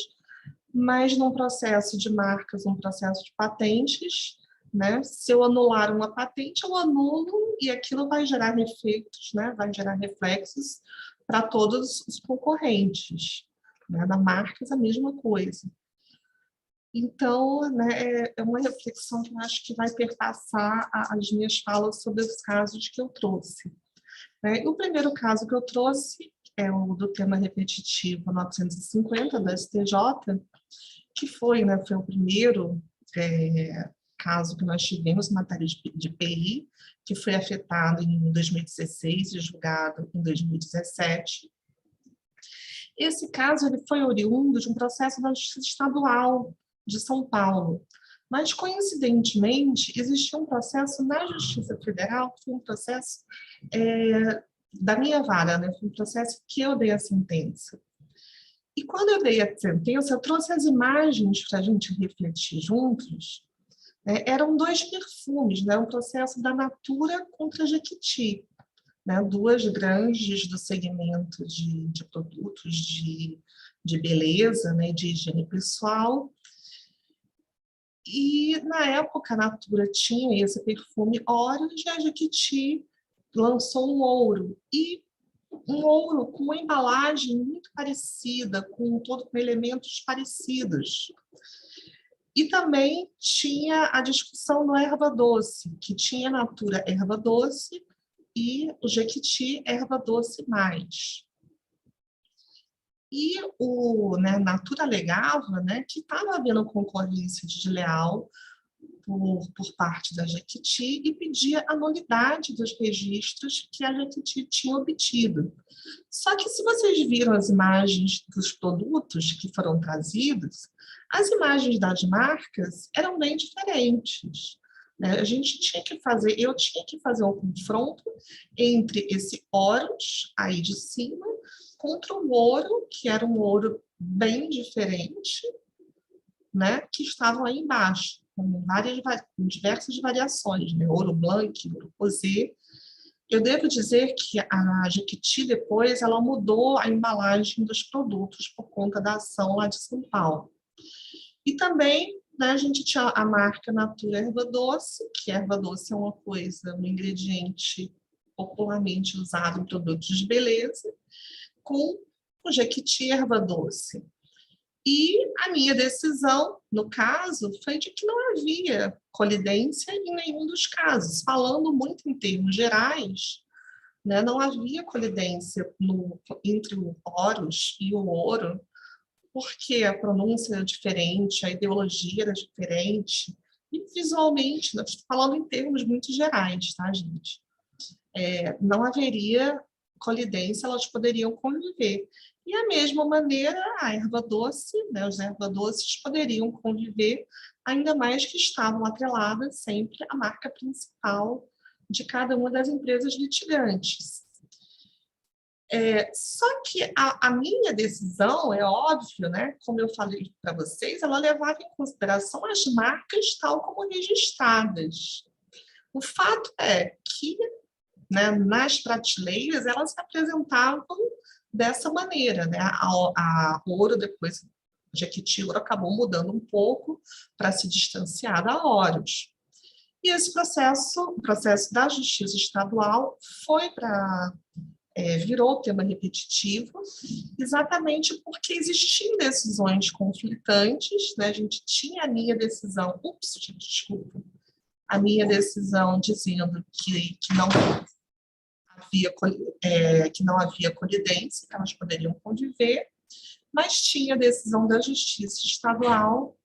mas num processo de marcas, num processo de patentes, né, se eu anular uma patente, eu anulo e aquilo vai gerar efeitos, né, vai gerar reflexos para todos os concorrentes. Né, na marcas, a mesma coisa. Então, né, é uma reflexão que eu acho que vai perpassar as minhas falas sobre os casos que eu trouxe. O primeiro caso que eu trouxe é o do tema repetitivo 950 da STJ, que foi, né, foi o primeiro caso que nós tivemos em matéria de PI, que foi afetado em 2016 e julgado em 2017. Esse caso ele foi oriundo de um processo da Justiça Estadual de São Paulo, mas, coincidentemente, existia um processo na Justiça Federal, que foi um processo da minha vara, né? Foi um processo que eu dei a sentença. E quando eu dei a sentença, eu trouxe as imagens para a gente refletir juntos. Eram 2 perfumes, né? Um processo da Natura contra a Jequiti, né? 2 grandes do segmento de produtos de beleza, né? De higiene pessoal. E, na época, a Natura tinha esse perfume Horus e a Jequiti lançou um ouro. E um ouro com uma embalagem muito parecida, com elementos parecidos. E também tinha a discussão do erva doce, que tinha a Natura erva doce e o Jequiti erva doce mais. E a Natura alegava, né, que estava havendo concorrência desleal por parte da Jequiti e pedia a nulidade dos registros que a Jequiti tinha obtido. Só que, se vocês viram as imagens dos produtos que foram trazidos, as imagens das marcas eram bem diferentes. Né? Eu tinha que fazer um confronto entre esse Horus, aí de cima, contra o ouro, que era um ouro bem diferente, né, que estavam aí embaixo, com diversas variações, né, ouro blanc, ouro rosé. Eu devo dizer que a Jequiti, depois, ela mudou a embalagem dos produtos por conta da ação lá de São Paulo. E também, né, a gente tinha a marca Natura Erva Doce, que erva doce é uma coisa, um ingrediente popularmente usado em produtos de beleza, com o Jequiti Erva Doce. E a minha decisão, no caso, foi de que não havia colidência em nenhum dos casos. Falando muito em termos gerais, né, não havia colidência entre o Horus e o ouro, porque a pronúncia era diferente, a ideologia era diferente, e visualmente, nós estamos falando em termos muito gerais, tá, gente? Não haveria colidência, elas poderiam conviver. E, da mesma maneira, a erva doce, né, os erva doces poderiam conviver, ainda mais que estavam atreladas sempre à marca principal de cada uma das empresas litigantes. Só que a minha decisão, é óbvio, né, como eu falei para vocês, ela levava em consideração as marcas tal como registradas. O fato é que, né, nas prateleiras, elas se apresentavam dessa maneira, né? A ouro, depois, a Jequiti Ouro acabou mudando um pouco para se distanciar da Horus. E esse processo, o processo da Justiça Estadual, virou tema repetitivo, exatamente porque existiam decisões conflitantes, né? A gente tinha a minha decisão, a minha decisão dizendo que não havia colidência, que elas poderiam conviver, mas tinha a decisão da Justiça Estadual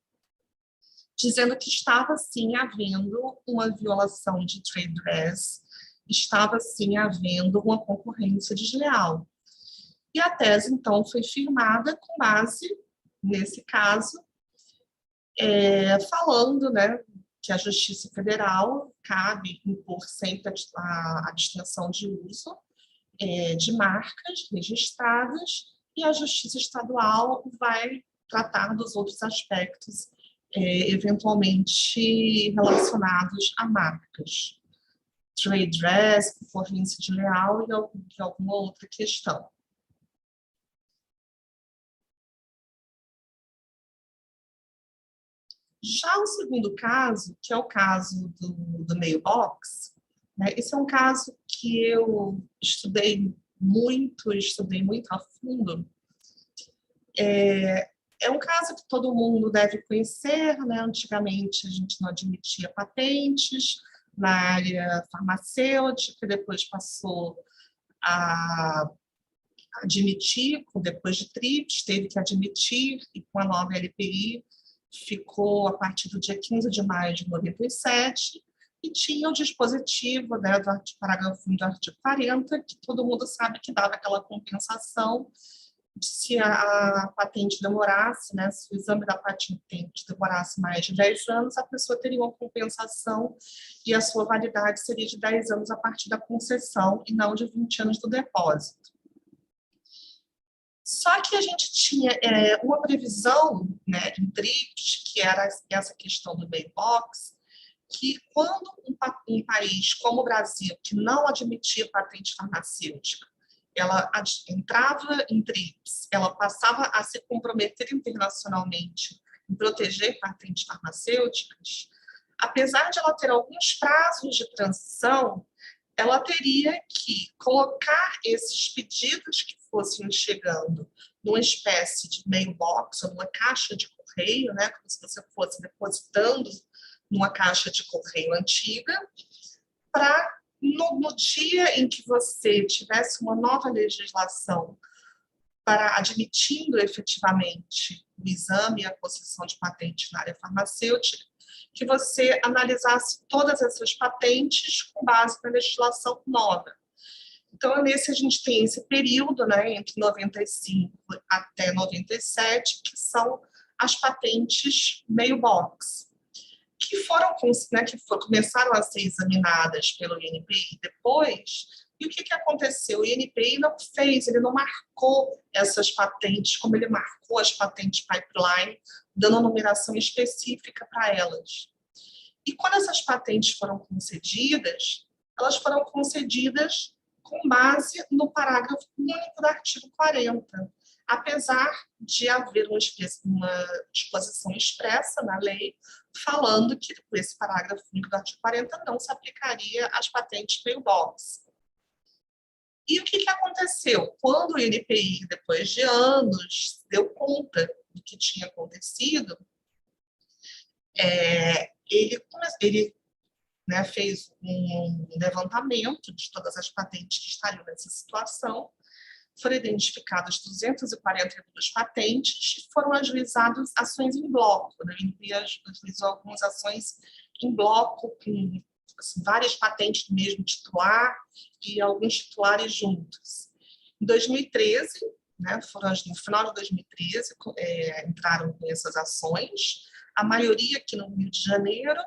dizendo que estava, sim, havendo uma violação de trade dress, estava, sim, havendo uma concorrência desleal. E a tese, então, foi firmada com base, nesse caso, falando, né, que a Justiça Federal cabe impor sempre a distinção de uso de marcas registradas e a Justiça Estadual vai tratar dos outros aspectos eventualmente relacionados a marcas. Trade dress, concorrência desleal e alguma outra questão. Já o segundo caso, que é o caso do mailbox, né, esse é um caso que eu estudei muito a fundo. É um caso que todo mundo deve conhecer, né? Antigamente a gente não admitia patentes na área farmacêutica, depois passou a admitir, depois de TRIPS, teve que admitir, e com a nova LPI ficou a partir do dia 15 de maio de 97, e tinha o dispositivo, né, do parágrafo 1 do artigo 40, que todo mundo sabe que dava aquela compensação se a patente demorasse, né, se o exame da patente demorasse mais de 10 anos, a pessoa teria uma compensação e a sua validade seria de 10 anos a partir da concessão e não de 20 anos do depósito. Só que a gente tinha uma previsão, né, em TRIPS, que era essa questão do mailbox, que quando um país como o Brasil, que não admitia patente farmacêutica, ela entrava em TRIPS, ela passava a se comprometer internacionalmente em proteger patentes farmacêuticas, apesar de ela ter alguns prazos de transição, ela teria que colocar esses pedidos que fossem chegando numa espécie de mailbox ou numa caixa de correio, né, como se você fosse depositando numa caixa de correio antiga, para no dia em que você tivesse uma nova legislação para admitindo efetivamente o exame e a concessão de patentes na área farmacêutica, que você analisasse todas essas patentes com base na legislação nova. Então, a gente tem esse período, né, entre 95 até 97, que são as patentes mailbox, que começaram a ser examinadas pelo INPI depois. E o que aconteceu? O INPI ele não marcou essas patentes como ele marcou as patentes pipeline, dando a numeração específica para elas. E quando essas patentes foram concedidas, elas foram concedidas com base no parágrafo único do artigo 40, apesar de haver uma disposição expressa na lei falando que esse parágrafo único do artigo 40 não se aplicaria às patentes mailbox. E o que aconteceu? Quando o INPI, depois de anos, deu conta do que tinha acontecido, ele fez um levantamento de todas as patentes que estariam nessa situação. Foram identificadas 242 patentes e foram ajuizadas ações em bloco. Né? O INPI ajuizou algumas ações em bloco, com várias patentes do mesmo titular e alguns titulares juntos. Em 2013, né, no final de 2013, entraram com essas ações, a maioria aqui no Rio de Janeiro.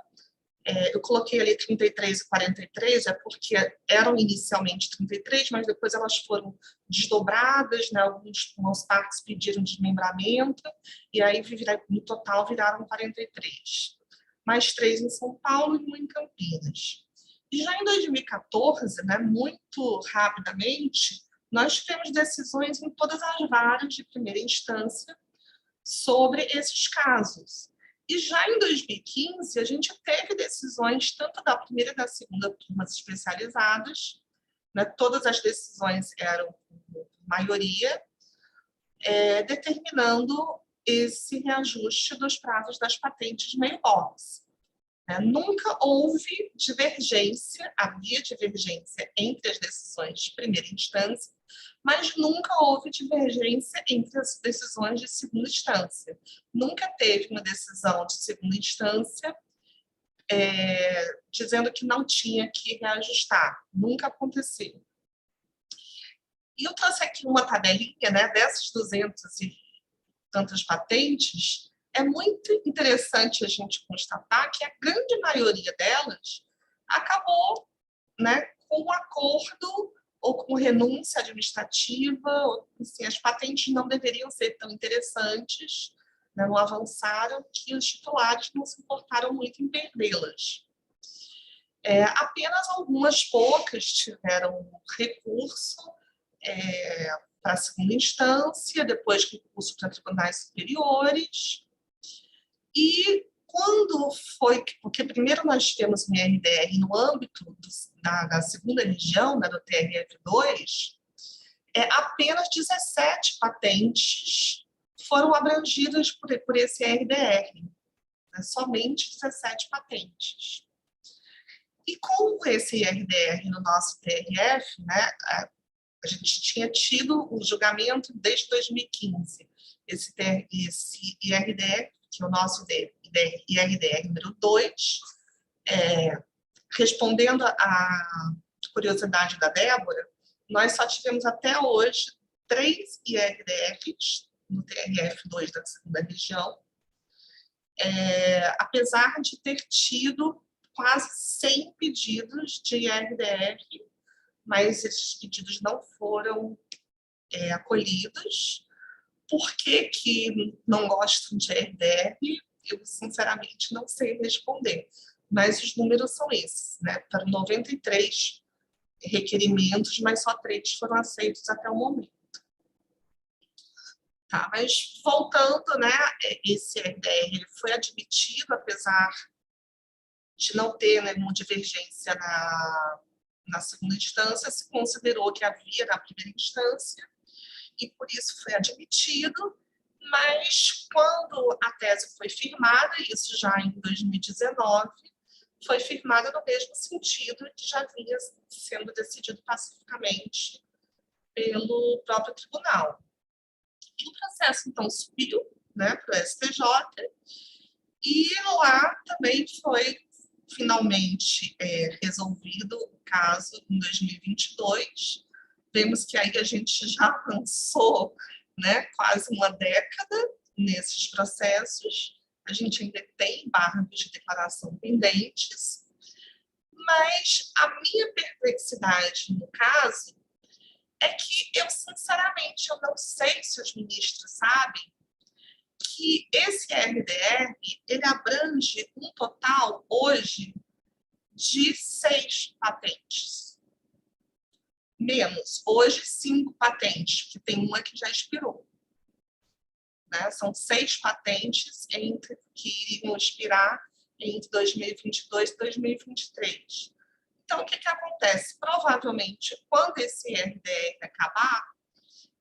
Eu coloquei ali 33 e 43, porque eram inicialmente 33, mas depois elas foram desdobradas, né? Algumas partes pediram desmembramento, e aí no total viraram 43. Mais 3 em São Paulo e 1 em Campinas. E já em 2014, né, muito rapidamente, nós tivemos decisões em todas as varas de primeira instância sobre esses casos. E já em 2015, a gente teve decisões tanto da primeira e da segunda turmas especializadas, né, todas as decisões eram por maioria, determinando esse reajuste dos prazos das patentes mailbox. Nunca houve divergência, havia divergência entre as decisões de primeira instância, mas nunca houve divergência entre as decisões de segunda instância. Nunca teve uma decisão de segunda instância dizendo que não tinha que reajustar. Nunca aconteceu. E eu trouxe aqui uma tabelinha, né, dessas 200 e tantas patentes. É muito interessante a gente constatar que a grande maioria delas acabou, né, com um acordo ou com renúncia administrativa, ou, assim, as patentes não deveriam ser tão interessantes, né, não avançaram, que os titulares não se importaram muito em perdê-las. Apenas algumas poucas tiveram recurso para a segunda instância, depois recurso para tribunais superiores. E quando foi... Porque primeiro nós temos um RDR no âmbito da segunda região, né, do TRF2, apenas 17 patentes foram abrangidas por esse RDR. Né, somente 17 patentes. E com esse RDR no nosso TRF, né, a gente tinha tido o julgamento desde 2015. Esse IRDR, que é o nosso IRDR número 2, respondendo à curiosidade da Débora, nós só tivemos até hoje 3 IRDRs no TRF2 da segunda região, apesar de ter tido quase 100 pedidos de IRDR, mas esses pedidos não foram acolhidos. Por que não gostam de IRDR? Eu, sinceramente, não sei responder, mas os números são esses, né? Para 93 requerimentos, mas só 3 foram aceitos até o momento. Tá, mas voltando, né, esse IRDR ele foi admitido, apesar de não ter, né, uma divergência na segunda instância, se considerou que havia na primeira instância, e por isso foi admitido, mas quando a tese foi firmada, isso já em 2019, foi firmada no mesmo sentido que já vinha sendo decidido pacificamente pelo próprio tribunal. E o processo, então, subiu, né, para o STJ, e lá também foi finalmente resolvido o caso em 2022. Vemos que aí a gente já avançou, né, quase uma década nesses processos. A gente ainda tem embargos de declaração pendentes, mas a minha perplexidade no caso é que eu, sinceramente, eu não sei se os ministros sabem que esse RDR, ele abrange um total, hoje, de 6 patentes. Menos, hoje, 5 patentes, porque tem uma que já expirou. Né? São 6 patentes que iriam expirar entre 2022 e 2023. Então, o que acontece? Provavelmente, quando esse RDR acabar,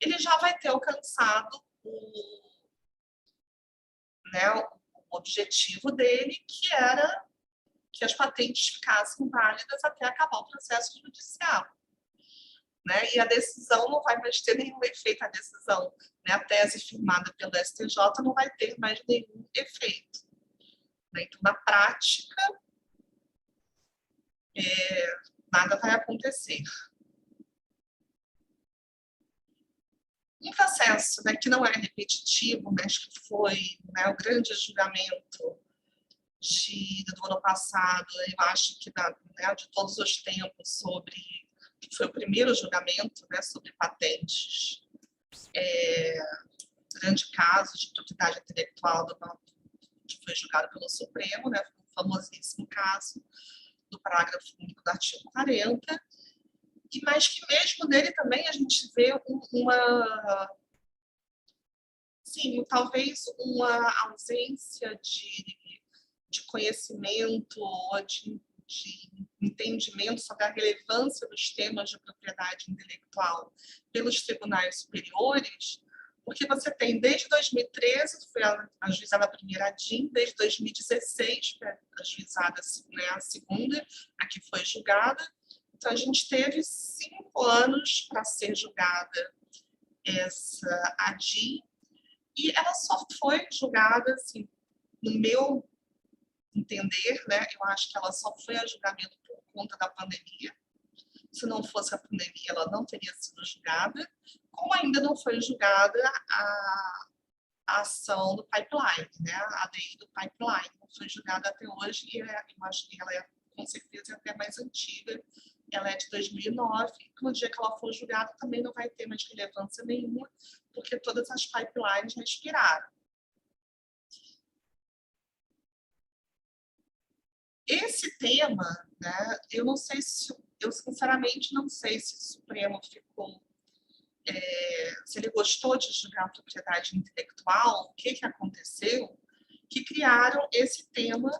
ele já vai ter alcançado o objetivo dele, que era que as patentes ficassem válidas até acabar o processo judicial. Né? E a decisão não vai mais ter nenhum efeito, a decisão, né? A tese firmada pelo STJ não vai ter mais nenhum efeito. Né? Então, na prática, nada vai acontecer. Um processo, né, que não é repetitivo, mas que foi, né, o grande julgamento do ano passado, eu acho que né, de todos os tempos, que foi o primeiro julgamento, né, sobre patentes, grande caso de propriedade intelectual que foi julgado pelo Supremo, né, o famosíssimo caso do parágrafo único do artigo 40, mas que mesmo nele também a gente vê talvez uma ausência de conhecimento ou de entendimento sobre a relevância dos temas de propriedade intelectual pelos tribunais superiores, porque você tem, desde 2013, foi ajuizada a primeira ADIM, desde 2016, foi ajuizada, né, a segunda, a que foi julgada. Então, a gente teve 5 anos para ser julgada essa ADIM, e ela só foi julgada, assim, no meu entender, né, eu acho que ela só foi a julgamento por conta da pandemia. Se não fosse a pandemia, ela não teria sido julgada, como ainda não foi julgada a ação do pipeline, né, a ADI do pipeline. Não foi julgada até hoje, e eu acho que ela com certeza, até mais antiga. Ela é de 2009, e no dia que ela for julgada também não vai ter mais relevância nenhuma, porque todas as pipelines já expiraram. Esse tema, né, eu sinceramente não sei se o Supremo ficou, se ele gostou de julgar a propriedade intelectual, o que aconteceu, que criaram esse tema,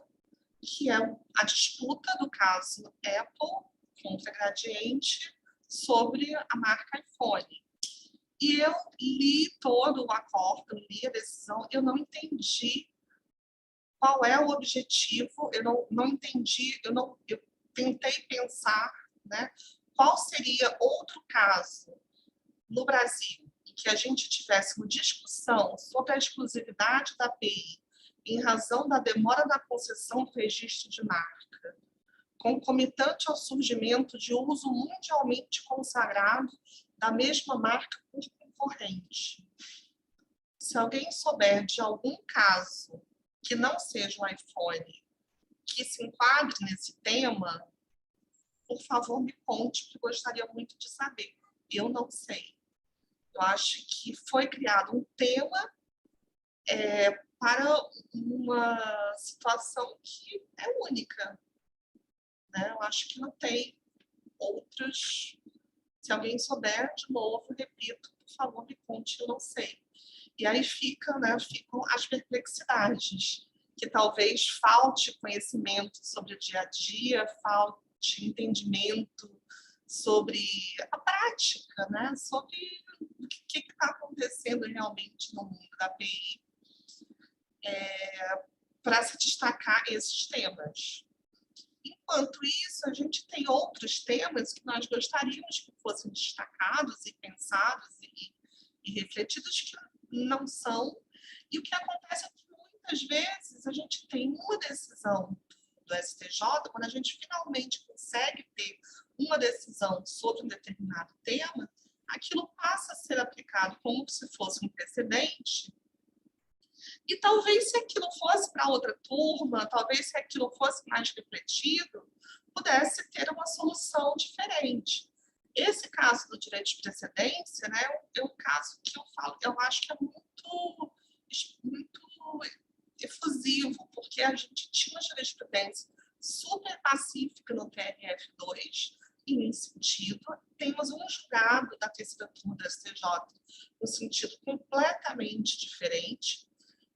que é a disputa do caso Apple contra Gradiente sobre a marca iPhone. E eu li todo o acordo, li a decisão, eu não entendi qual é o objetivo, eu não entendi, eu tentei pensar, né, qual seria outro caso no Brasil, em que a gente tivesse uma discussão sobre a exclusividade da API em razão da demora na concessão do registro de marca, concomitante ao surgimento de uso mundialmente consagrado da mesma marca por concorrente. Se alguém souber de algum caso que não seja um iPhone que se enquadre nesse tema, por favor, me conte, porque gostaria muito de saber. Eu não sei. Eu acho que foi criado um tema para uma situação que é única. Né? Eu acho que não tem outros. Se alguém souber, de novo, repito, por favor, me conte, eu não sei. E aí ficam as perplexidades, que talvez falte conhecimento sobre o dia a dia, falte entendimento sobre a prática, né? Sobre o que está acontecendo realmente no mundo da API, para se destacar esses temas. Enquanto isso, a gente tem outros temas que nós gostaríamos que fossem destacados e pensados e refletidos, que não são. E o que acontece é que, muitas vezes, a gente tem uma decisão do STJ, quando a gente finalmente consegue ter uma decisão sobre um determinado tema, aquilo passa a ser aplicado como se fosse um precedente. E talvez, se aquilo fosse para outra turma, talvez se aquilo fosse mais refletido, pudesse ter uma solução diferente. Esse caso do direito de precedência, né, é um caso que eu acho que é muito efusivo, porque a gente tinha uma jurisprudência super pacífica no TRF2, em um sentido, temos um julgado da terceira turma do STJ no sentido completamente diferente.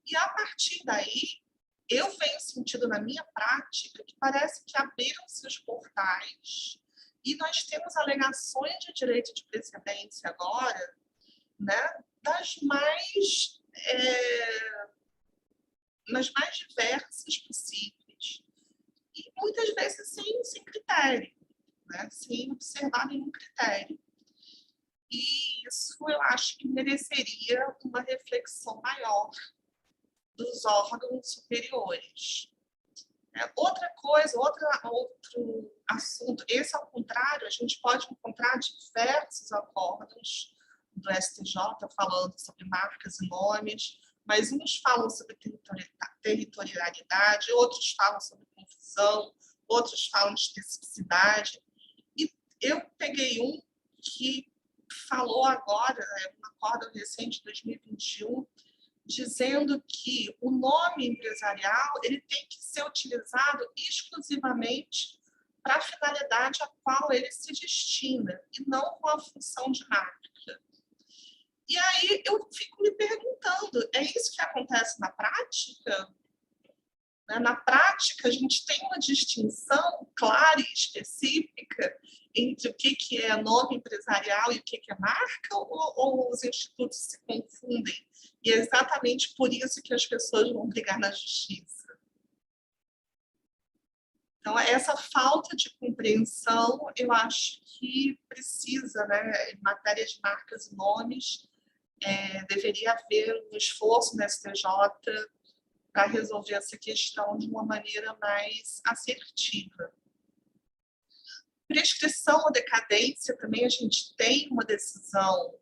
E, a partir daí, eu venho sentindo na minha prática que parece que abriram-se os portais e nós temos alegações de direito de precedência agora, né, das mais diversas possíveis. E, muitas vezes, sem critério, né, sem observar nenhum critério. E isso eu acho que mereceria uma reflexão maior dos órgãos superiores. Outra coisa, outro assunto, esse ao contrário, a gente pode encontrar diversos acordos do STJ falando sobre marcas e nomes, mas uns falam sobre territorialidade, outros falam sobre confusão, outros falam de especificidade. E eu peguei um que falou agora, um acordo recente de 2021, dizendo que o nome empresarial ele tem que ser utilizado exclusivamente para a finalidade a qual ele se destina, e não com a função de marca. E aí eu fico me perguntando, é isso que acontece na prática? Na prática, a gente tem uma distinção clara e específica entre o que é nome empresarial e o que é marca, ou os institutos se confundem? E é exatamente por isso que as pessoas vão brigar na justiça. Então, essa falta de compreensão, eu acho que precisa, né, em matéria de marcas e nomes, deveria haver um esforço no STJ para resolver essa questão de uma maneira mais assertiva. Prescrição ou decadência, também a gente tem uma decisão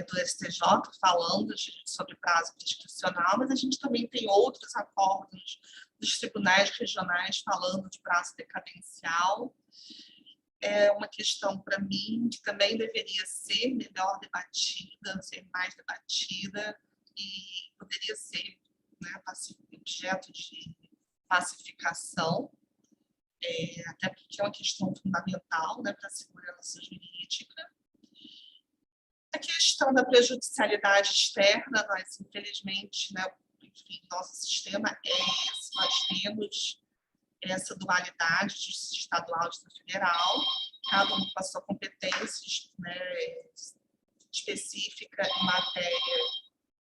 do STJ falando sobre prazo prescricional, mas a gente também tem outros acordos dos tribunais regionais falando de prazo decadencial. É uma questão, para mim, que também deveria ser melhor debatida, ser mais debatida, e poderia ser, né, objeto de pacificação, até porque é uma questão fundamental, né, para a segurança jurídica. A questão da prejudicialidade externa, nós, infelizmente, né, enfim, nosso sistema é esse, nós temos essa dualidade de estadual e federal, cada um com a sua competência, né, específica em matéria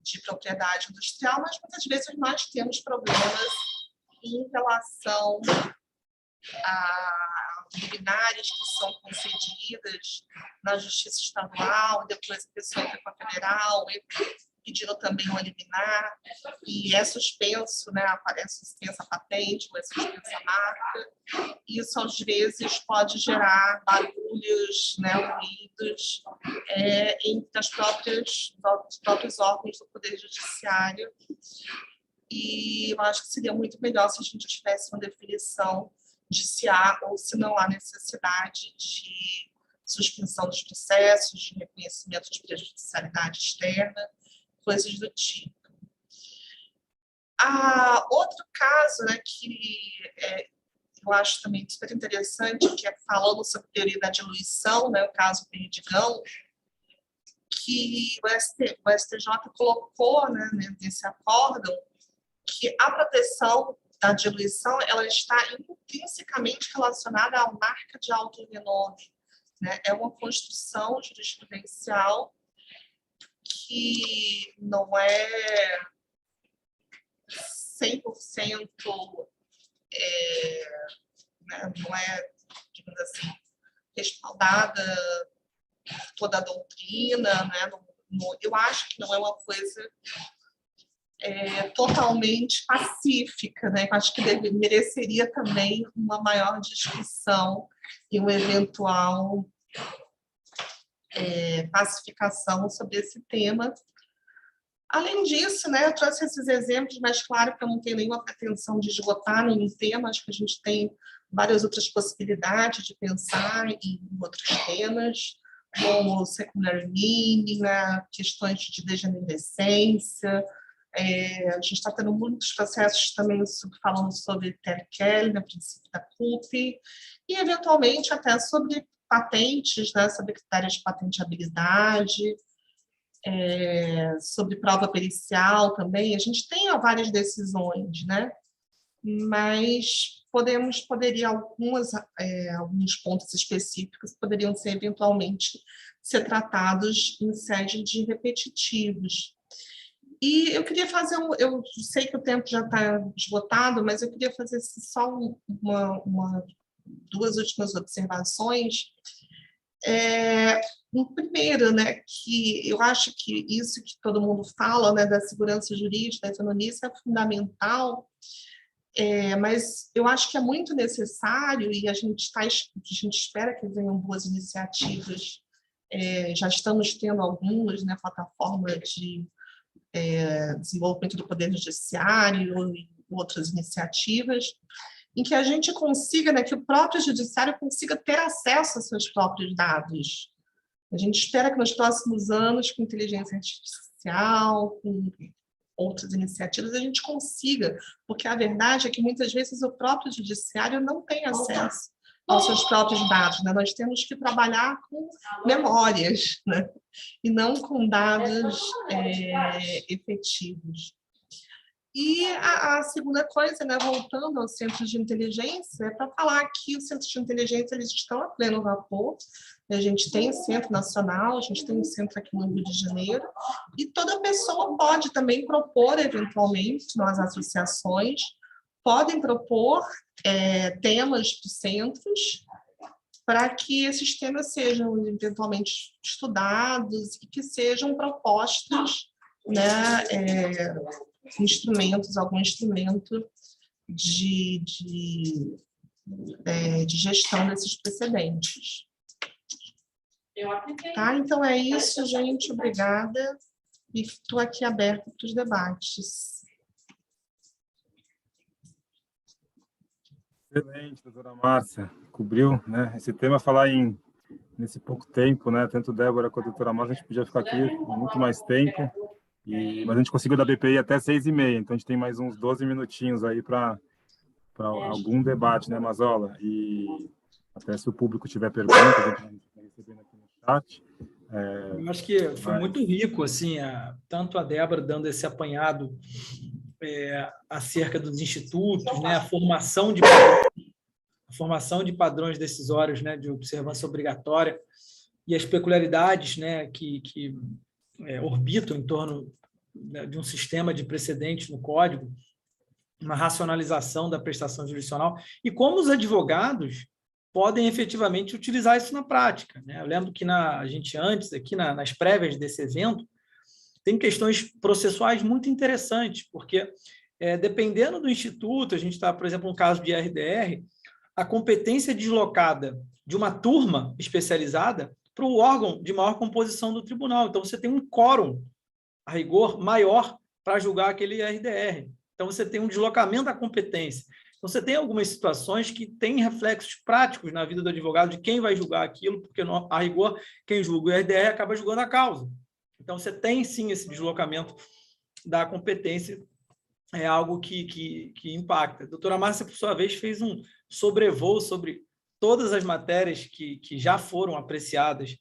de propriedade industrial, mas muitas vezes nós temos problemas em relação a liminares que são concedidas na Justiça Estadual, e depois a pessoa entra com a Federal, pedindo também uma liminar, e é suspenso, né, aparece suspensa a patente, ou é suspensa a marca. Isso, às vezes, pode gerar barulhos, né, ruídos entre os próprios órgãos do Poder Judiciário. E eu acho que seria muito melhor se a gente tivesse uma definição de se há ou se não há necessidade de suspensão dos processos, de reconhecimento de prejudicialidade externa, coisas do tipo. Outro caso, né, que eu acho também super interessante, que é falando sobre teoria da diluição, né, o caso Perdigão, que o STJ colocou, né, nesse acórdão, que a proteção da diluição ela está intrinsecamente relacionada à marca de alto renome, né? É uma construção jurisprudencial que não é 100%, né? Não é, digamos assim, respaldada toda a doutrina, né? Eu acho que não é uma coisa totalmente pacífica, né? Eu acho que mereceria também uma maior discussão e uma eventual pacificação sobre esse tema. Além disso, né, eu trouxe esses exemplos, mas claro que eu não tenho nenhuma pretensão de esgotar nenhum tema, acho que a gente tem várias outras possibilidades de pensar em outros temas, como secondary meaning, né, questões de degenerescência. A gente está tendo muitos processos também falando sobre TERCEL, né, princípio da CUP, e eventualmente até sobre patentes, né, sobre critérios de patenteabilidade, sobre prova pericial também. A gente tem várias decisões, né, mas poderia alguns pontos específicos poderiam ser eventualmente ser tratados em sede de repetitivos. E eu queria fazer eu sei que o tempo já está esgotado, mas eu queria fazer só duas últimas observações. Primeiro, né, que eu acho que isso que todo mundo fala, né, da segurança jurídica, da autonomia, isso é fundamental, mas eu acho que é muito necessário, e a gente espera que venham boas iniciativas, já estamos tendo algumas, né, plataformas de desenvolvimento do Poder Judiciário e outras iniciativas, em que a gente consiga, né, que o próprio Judiciário consiga ter acesso aos seus próprios dados. A gente espera que nos próximos anos, com inteligência artificial, com outras iniciativas, a gente consiga, porque a verdade é que muitas vezes o próprio Judiciário não tem acesso aos seus próprios dados, né? Nós temos que trabalhar com memórias, né? E não com dados efetivos. E a segunda coisa, né, voltando aos centros de inteligência, é para falar que os centros de inteligência eles estão a pleno vapor. A gente tem o Centro Nacional, a gente tem um centro aqui no Rio de Janeiro, e toda pessoa pode também propor, eventualmente, nas associações, podem propor temas para os centros, para que esses temas sejam eventualmente estudados e que sejam propostas, né, algum instrumento de gestão desses precedentes. Tá? Então é isso, gente. Obrigada. E estou aqui aberta para os debates. Excelente, doutora Márcia. Cobriu, né, esse tema, falar nesse pouco tempo, né? Tanto Débora quanto a doutora Márcia, a gente podia ficar aqui muito mais tempo. Mas a gente conseguiu da BPI até 6h30, então a gente tem mais uns 12 minutinhos aí para algum debate, né, Mazola? E até se o público tiver perguntas, a gente está recebendo aqui no chat. Eu acho que foi muito rico, assim, tanto a Débora dando esse apanhado acerca dos institutos, né, a formação de padrões decisórios, né, de observância obrigatória e as peculiaridades, né, que orbitam em torno de um sistema de precedentes no Código, uma racionalização da prestação jurisdicional, e como os advogados podem efetivamente utilizar isso na prática, né? Eu lembro que a gente antes, aqui nas prévias desse evento, tem questões processuais muito interessantes, porque dependendo do instituto, a gente está, por exemplo, no caso de RDR, a competência deslocada de uma turma especializada para o órgão de maior composição do tribunal. Então, você tem um quórum, a rigor, maior para julgar aquele RDR. Então, você tem um deslocamento da competência. Então, você tem algumas situações que têm reflexos práticos na vida do advogado de quem vai julgar aquilo, porque, a rigor, quem julga o RDR acaba julgando a causa. Então, você tem, sim, esse deslocamento da competência, é algo que impacta. A doutora Márcia, por sua vez, fez um sobrevoo sobre todas as matérias que já foram apreciadas,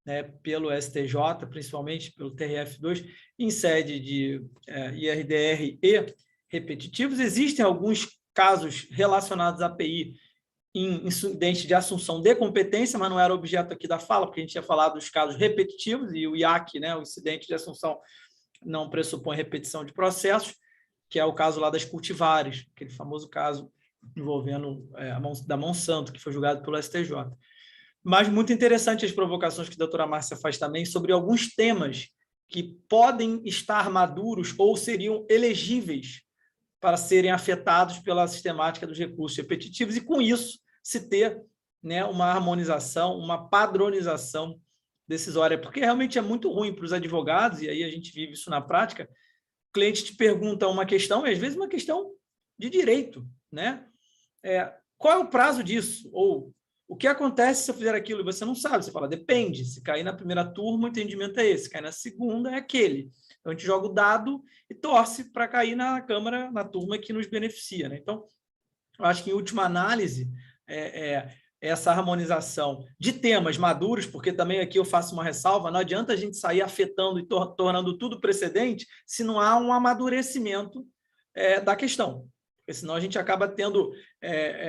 né, pelo STJ, principalmente pelo TRF2, em sede de IRDR e repetitivos. Existem alguns casos relacionados à API em incidente de assunção de competência, mas não era objeto aqui da fala, porque a gente tinha falado dos casos repetitivos, e o IAC, né, o incidente de assunção, não pressupõe repetição de processos, que é o caso lá das cultivares, aquele famoso caso envolvendo da Monsanto, que foi julgado pelo STJ. Mas muito interessante as provocações que a doutora Márcia faz também sobre alguns temas que podem estar maduros ou seriam elegíveis para serem afetados pela sistemática dos recursos repetitivos, e com isso se ter, né, uma harmonização, uma padronização decisória, porque realmente é muito ruim para os advogados, e aí a gente vive isso na prática. O cliente te pergunta uma questão, e às vezes uma questão de direito, né? Qual é o prazo disso? Ou o que acontece se eu fizer aquilo e você não sabe? Você fala, depende. Se cair na primeira turma, o entendimento é esse. Se cair na segunda, é aquele. Então, a gente joga o dado e torce para cair na Câmara, na turma que nos beneficia, né? Então, eu acho que, em última análise, essa harmonização de temas maduros, porque também aqui eu faço uma ressalva, não adianta a gente sair afetando e tornando tudo precedente se não há um amadurecimento da questão. Porque senão a gente acaba tendo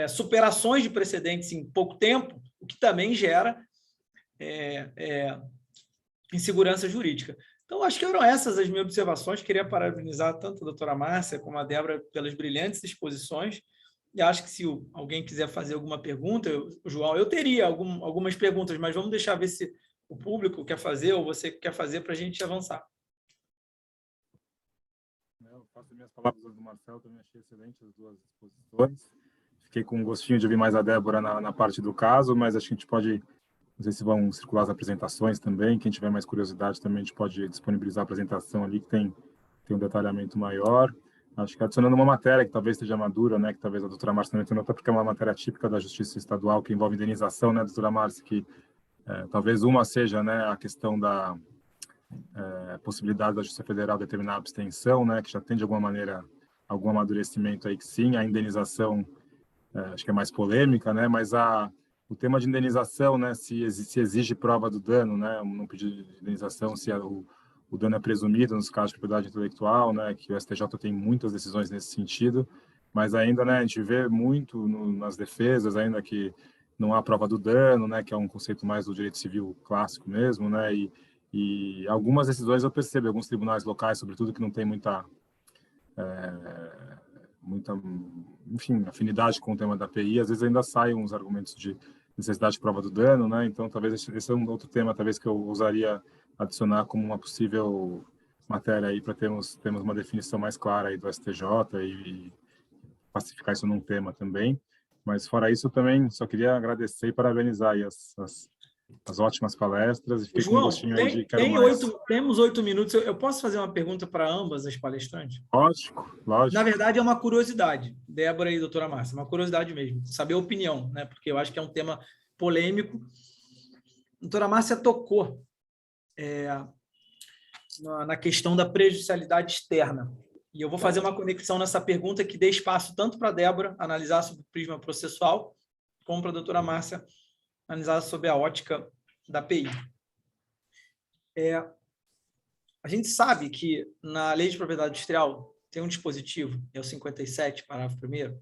superações de precedentes em pouco tempo, o que também gera insegurança jurídica. Então, acho que eram essas as minhas observações. Queria parabenizar tanto a doutora Márcia como a Débora pelas brilhantes exposições. E acho que se alguém quiser fazer alguma pergunta, João, eu teria algumas perguntas, mas vamos deixar ver se o público quer fazer ou você quer fazer para a gente avançar. Eu faço minhas palavras do Marcelo, também achei excelente as duas exposições. Fiquei com um gostinho de ouvir mais a Débora na parte do caso, mas acho que a gente pode, não sei se vão circular as apresentações também, quem tiver mais curiosidade também a gente pode disponibilizar a apresentação ali, que tem um detalhamento maior. Acho que adicionando uma matéria que talvez esteja madura, né, que talvez a doutora Márcia também tenha notado, porque é uma matéria típica da Justiça Estadual, que envolve indenização, né, doutora Márcia, que talvez uma seja, né, a questão da possibilidade da Justiça Federal determinar a abstenção, né, que já tem de alguma maneira algum amadurecimento aí que sim, a indenização acho que é mais polêmica, né, mas o tema de indenização, né, se exige prova do dano, né, num pedido de indenização, se o dano é presumido nos casos de propriedade intelectual, né, que o STJ tem muitas decisões nesse sentido, mas ainda, né, a gente vê muito nas defesas, ainda que não há prova do dano, né, que é um conceito mais do direito civil clássico mesmo, né, e algumas decisões eu percebo, alguns tribunais locais, sobretudo, que não tem muita, enfim, afinidade com o tema da API, às vezes ainda saem uns argumentos de necessidade de prova do dano, né, então talvez esse é um outro tema, talvez, que eu usaria adicionar como uma possível matéria aí para termos uma definição mais clara aí do STJ e pacificar isso num tema também. Mas fora isso, eu também só queria agradecer e parabenizar aí as ótimas palestras e fiquei com um gostinho aí de quero mais. Temos 8 minutos. Eu posso fazer uma pergunta para ambas as palestrantes? Lógico. Na verdade, é uma curiosidade, Débora e doutora Márcia, uma curiosidade mesmo, saber a opinião, né? Porque eu acho que é um tema polêmico. A doutora Márcia tocou na questão da prejudicialidade externa. E eu vou fazer uma conexão nessa pergunta que dê espaço tanto para a Débora analisar sobre o prisma processual, como para a doutora Márcia analisar sobre a ótica da API. A gente sabe que na Lei de Propriedade Industrial tem um dispositivo, é o 57, parágrafo 1º,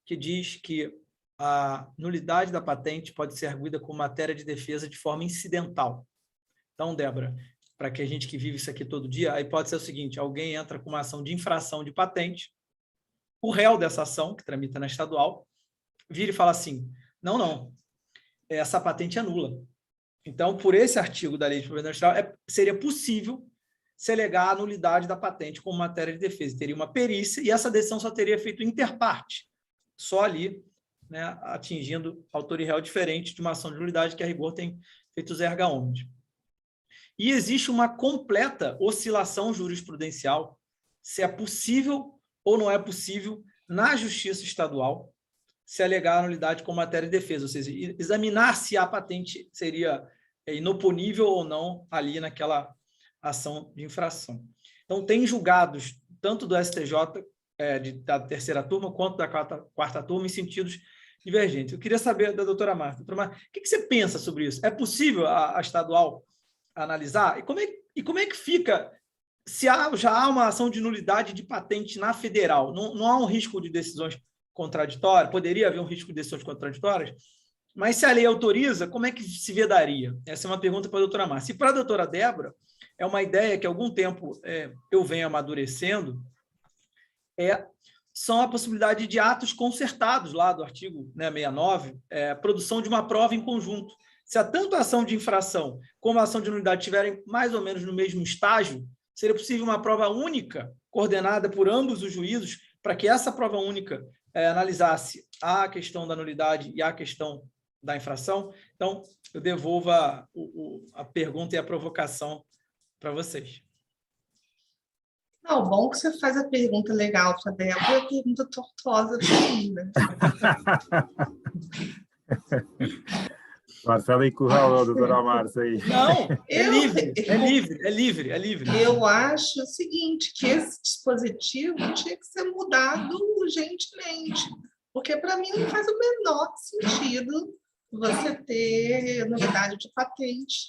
que diz que a nulidade da patente pode ser arguida como matéria de defesa de forma incidental. Então, Débora, para que a gente que vive isso aqui todo dia, a hipótese é o seguinte: alguém entra com uma ação de infração de patente, o réu dessa ação, que tramita na estadual, vira e fala assim, não, essa patente é nula. Então, por esse artigo da Lei de Propriedade Industrial, seria possível se alegar a nulidade da patente como matéria de defesa. Teria uma perícia e essa decisão só teria feito interparte, só ali, né, atingindo autor e réu diferente de uma ação de nulidade que, a rigor, tem feito os erga omnes. E existe uma completa oscilação jurisprudencial se é possível ou não é possível, na Justiça Estadual, se alegar a nulidade como matéria de defesa, ou seja, examinar se a patente seria inoponível ou não ali naquela ação de infração. Então, tem julgados, tanto do STJ, da terceira turma, quanto da quarta turma, em sentidos divergentes. Eu queria saber da doutora Marta. Doutora Marta, o que você pensa sobre isso? É possível a estadual analisar? E como é que fica, se já há uma ação de nulidade de patente na federal? Não há um risco de decisões contraditórias? Poderia haver um risco de decisões contraditórias? Mas se a lei autoriza, como é que se vedaria? Essa é uma pergunta para a doutora Márcia. E para a doutora Débora, é uma ideia que há algum tempo eu venho amadurecendo, são a possibilidade de atos concertados, lá do artigo 69, produção de uma prova em conjunto. Se a tanto a ação de infração como a ação de nulidade estiverem mais ou menos no mesmo estágio, seria possível uma prova única, coordenada por ambos os juízos, para que essa prova única analisasse a questão da nulidade e a questão da infração. Então, eu devolvo a pergunta e a provocação para vocês. Não, bom que você faz a pergunta legal para a Débora e a pergunta tortuosa para mim, né? Marcela encurralou a doutora Márcia aí. Não, é livre. Eu acho o seguinte, que esse dispositivo tinha que ser mudado urgentemente, porque para mim não faz o menor sentido você ter nulidade de patente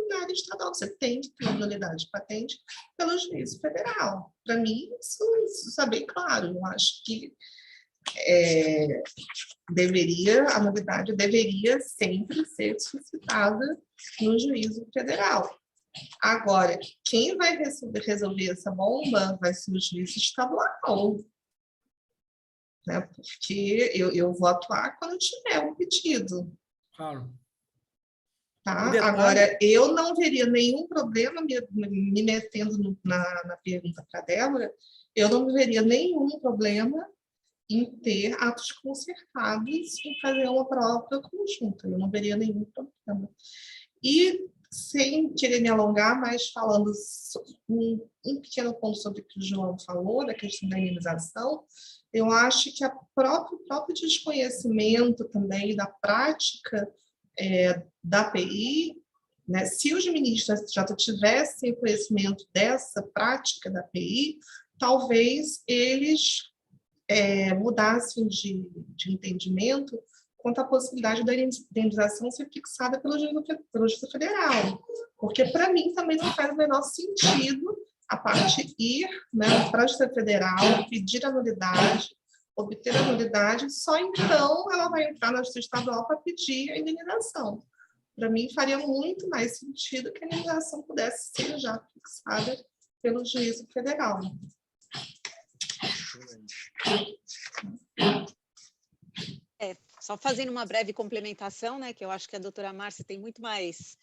na área estadual. Você tem que ter nulidade de patente pelo juízo federal. Para mim, isso é bem claro. Eu acho que a nulidade deveria sempre ser suscitada no juízo federal. Agora, quem vai resolver essa bomba vai ser o juízo estadual, né? Porque eu vou atuar quando tiver um pedido. Claro. Tá? Agora, eu não veria nenhum problema, me metendo na pergunta para a Débora, eu não veria nenhum problema em ter atos concertados e fazer uma prova conjunta. Eu não veria nenhum problema. E, sem querer me alongar, mas falando um pequeno ponto sobre o que o João falou, da questão da indenização, eu acho que o próprio desconhecimento também da prática da API, né, se os ministros já tivessem conhecimento dessa prática da API, talvez eles mudassem de entendimento quanto à possibilidade da indenização ser fixada pelo juízo federal. Porque, para mim, também não faz o menor sentido a parte ir, né, para a Justiça Federal, pedir a nulidade, obter a nulidade, só então ela vai entrar na Justiça Estadual para pedir a indenização. Para mim, faria muito mais sentido que a indenização pudesse ser já fixada pelo juízo federal. Só fazendo uma breve complementação, né, que eu acho que a doutora Márcia tem muito mais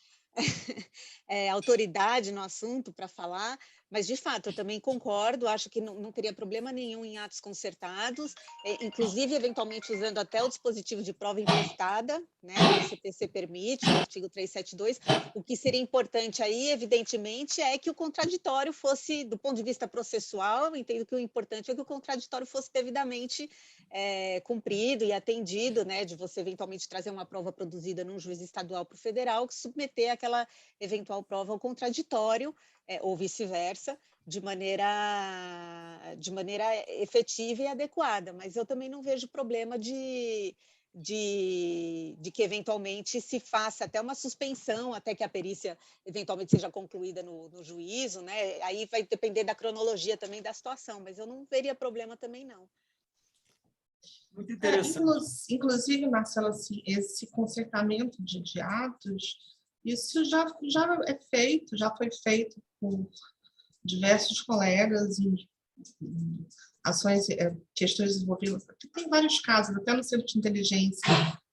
autoridade no assunto para falar, mas, de fato, eu também concordo, acho que não teria problema nenhum em atos concertados, inclusive, eventualmente, usando até o dispositivo de prova emprestada, né, que o CPC permite, o artigo 372. O que seria importante aí, evidentemente, é que o contraditório fosse, do ponto de vista processual, eu entendo que o importante é que o contraditório fosse devidamente cumprido e atendido, né, de você, eventualmente, trazer uma prova produzida num juiz estadual para o federal, que submeter aquela eventual prova ao contraditório, ou vice-versa, de maneira efetiva e adequada. Mas eu também não vejo problema de que eventualmente se faça até uma suspensão, até que a perícia eventualmente seja concluída no juízo, né? Aí vai depender da cronologia também da situação, mas eu não veria problema também, não. Muito interessante. Inclusive, Marcela, assim, esse concertamento de atos, isso já foi feito por diversos colegas em ações, questões desenvolvidas. Tem vários casos, até no Centro de Inteligência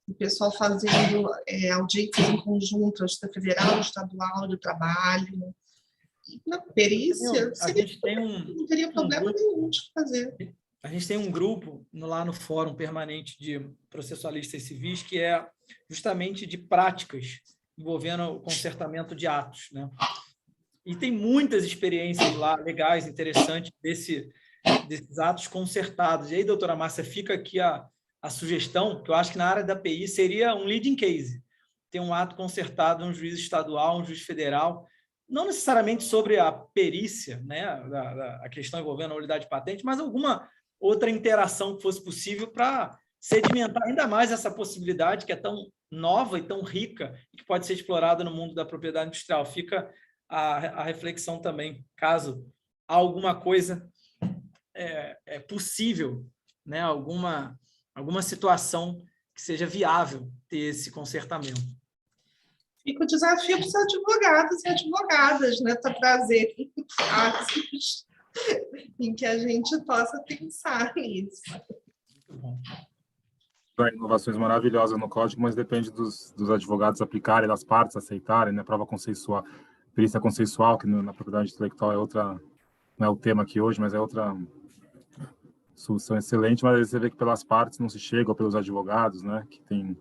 o pessoal fazendo audiências em conjunto, Justiça Federal, Estadual do Trabalho. E na perícia, não teria problema nenhum de fazer. A gente tem um grupo lá no Fórum Permanente de Processualistas Civis que é justamente de práticas envolvendo o concertamento de atos, né? E tem muitas experiências lá, legais, interessantes, desses atos concertados. E aí, doutora Márcia, fica aqui a sugestão, que eu acho que na área da PI seria um leading case, ter um ato concertado, um juiz estadual, um juiz federal, não necessariamente sobre a perícia, né, a questão envolvendo a nulidade patente, mas alguma outra interação que fosse possível para sedimentar ainda mais essa possibilidade que é tão nova e tão rica e que pode ser explorada no mundo da propriedade industrial. Fica a reflexão também, caso alguma coisa possível, né, alguma situação que seja viável ter esse concertamento. Fica o desafio para os advogados e advogadas, né, para trazerem casos em que a gente possa pensar nisso. Muito bom. Inovações maravilhosas no código, mas depende dos advogados aplicarem, das partes aceitarem, né? Prova consensual, perícia consensual, que na propriedade intelectual é outra, não é o tema aqui hoje, mas é outra solução excelente, mas aí você vê que pelas partes não se chega, ou pelos advogados, né? Que tem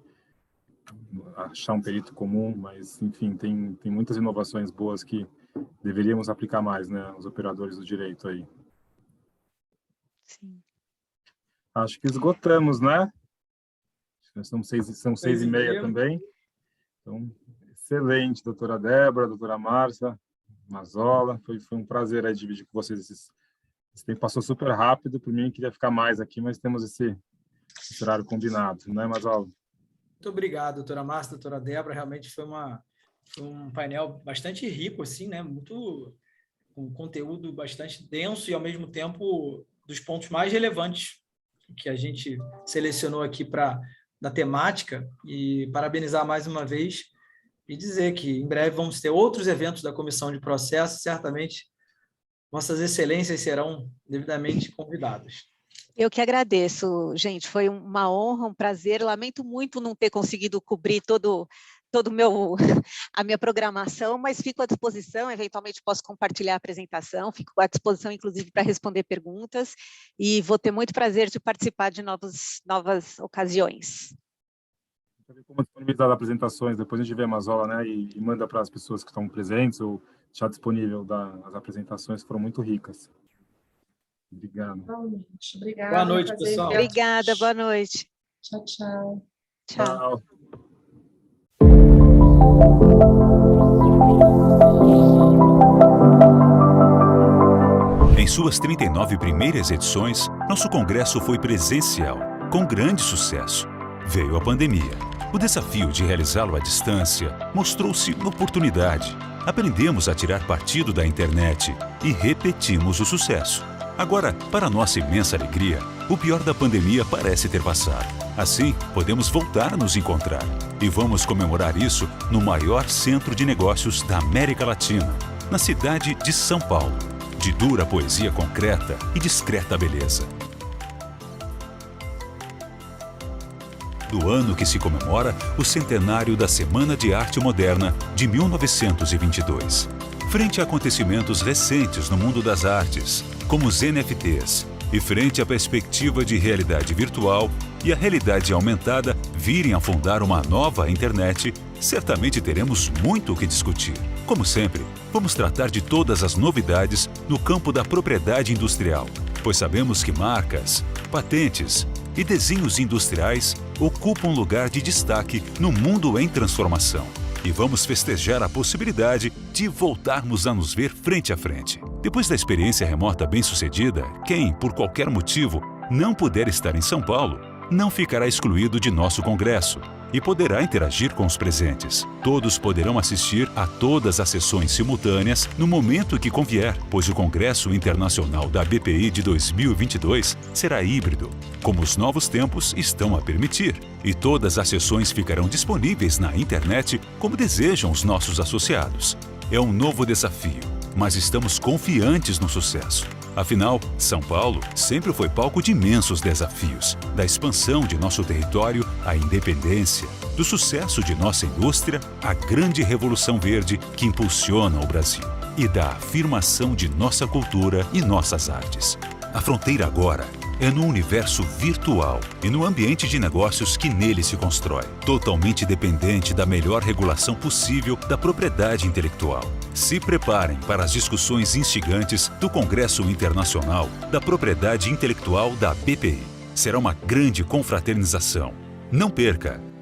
achar um perito comum, mas, enfim, tem muitas inovações boas que deveríamos aplicar mais, né? Os operadores do direito aí. Sim. Acho que esgotamos, né? São 6h30 também. Então, excelente, doutora Débora, doutora Márcia, Mazzola. Foi um prazer aí dividir com vocês esse tempo. Passou super rápido. Por mim, queria ficar mais aqui, mas temos esse horário combinado, não é, Mazzola? Muito obrigado, doutora Márcia, doutora Débora. Realmente foi um painel bastante rico, assim, né? Com conteúdo bastante denso e, ao mesmo tempo, dos pontos mais relevantes que a gente selecionou aqui da temática, e parabenizar mais uma vez e dizer que em breve vamos ter outros eventos da Comissão de Processo, certamente vossas excelências serão devidamente convidadas. Eu que agradeço, gente, foi uma honra, um prazer, lamento muito não ter conseguido cobrir todo a minha programação, mas fico à disposição, eventualmente posso compartilhar a apresentação, fico à disposição, inclusive, para responder perguntas, e vou ter muito prazer de participar de novas ocasiões. Como disponibilizar apresentações, depois a gente vê a Mazzola, né, e manda para as pessoas que estão presentes, ou deixar disponível as apresentações, que foram muito ricas. Obrigado. Obrigada. Boa noite, pessoal. Obrigada, boa noite. Tchau, tchau. Tchau. Em suas 39 primeiras edições, nosso congresso foi presencial, com grande sucesso. Veio a pandemia. O desafio de realizá-lo à distância mostrou-se uma oportunidade. Aprendemos a tirar partido da internet e repetimos o sucesso. Agora, para nossa imensa alegria, o pior da pandemia parece ter passado. Assim, podemos voltar a nos encontrar. E vamos comemorar isso no maior centro de negócios da América Latina, na cidade de São Paulo. De dura poesia concreta e discreta beleza. Do ano que se comemora o centenário da Semana de Arte Moderna de 1922. Frente a acontecimentos recentes no mundo das artes, como os NFTs, e frente à perspectiva de realidade virtual e a realidade aumentada virem a fundar uma nova internet, certamente teremos muito o que discutir. Como sempre, vamos tratar de todas as novidades no campo da propriedade industrial, pois sabemos que marcas, patentes e desenhos industriais ocupam um lugar de destaque no mundo em transformação. E vamos festejar a possibilidade de voltarmos a nos ver frente a frente. Depois da experiência remota bem-sucedida, quem, por qualquer motivo, não puder estar em São Paulo, não ficará excluído de nosso congresso e poderá interagir com os presentes. Todos poderão assistir a todas as sessões simultâneas no momento que convier, pois o Congresso Internacional da BPI de 2022 será híbrido, como os novos tempos estão a permitir, e todas as sessões ficarão disponíveis na internet como desejam os nossos associados. É um novo desafio, mas estamos confiantes no sucesso. Afinal, São Paulo sempre foi palco de imensos desafios, da expansão de nosso território à independência, do sucesso de nossa indústria à grande revolução verde que impulsiona o Brasil, e da afirmação de nossa cultura e nossas artes. A fronteira agora é no universo virtual e no ambiente de negócios que nele se constrói, totalmente dependente da melhor regulação possível da propriedade intelectual. Se preparem para as discussões instigantes do Congresso Internacional da Propriedade Intelectual da BPI. Será uma grande confraternização. Não perca!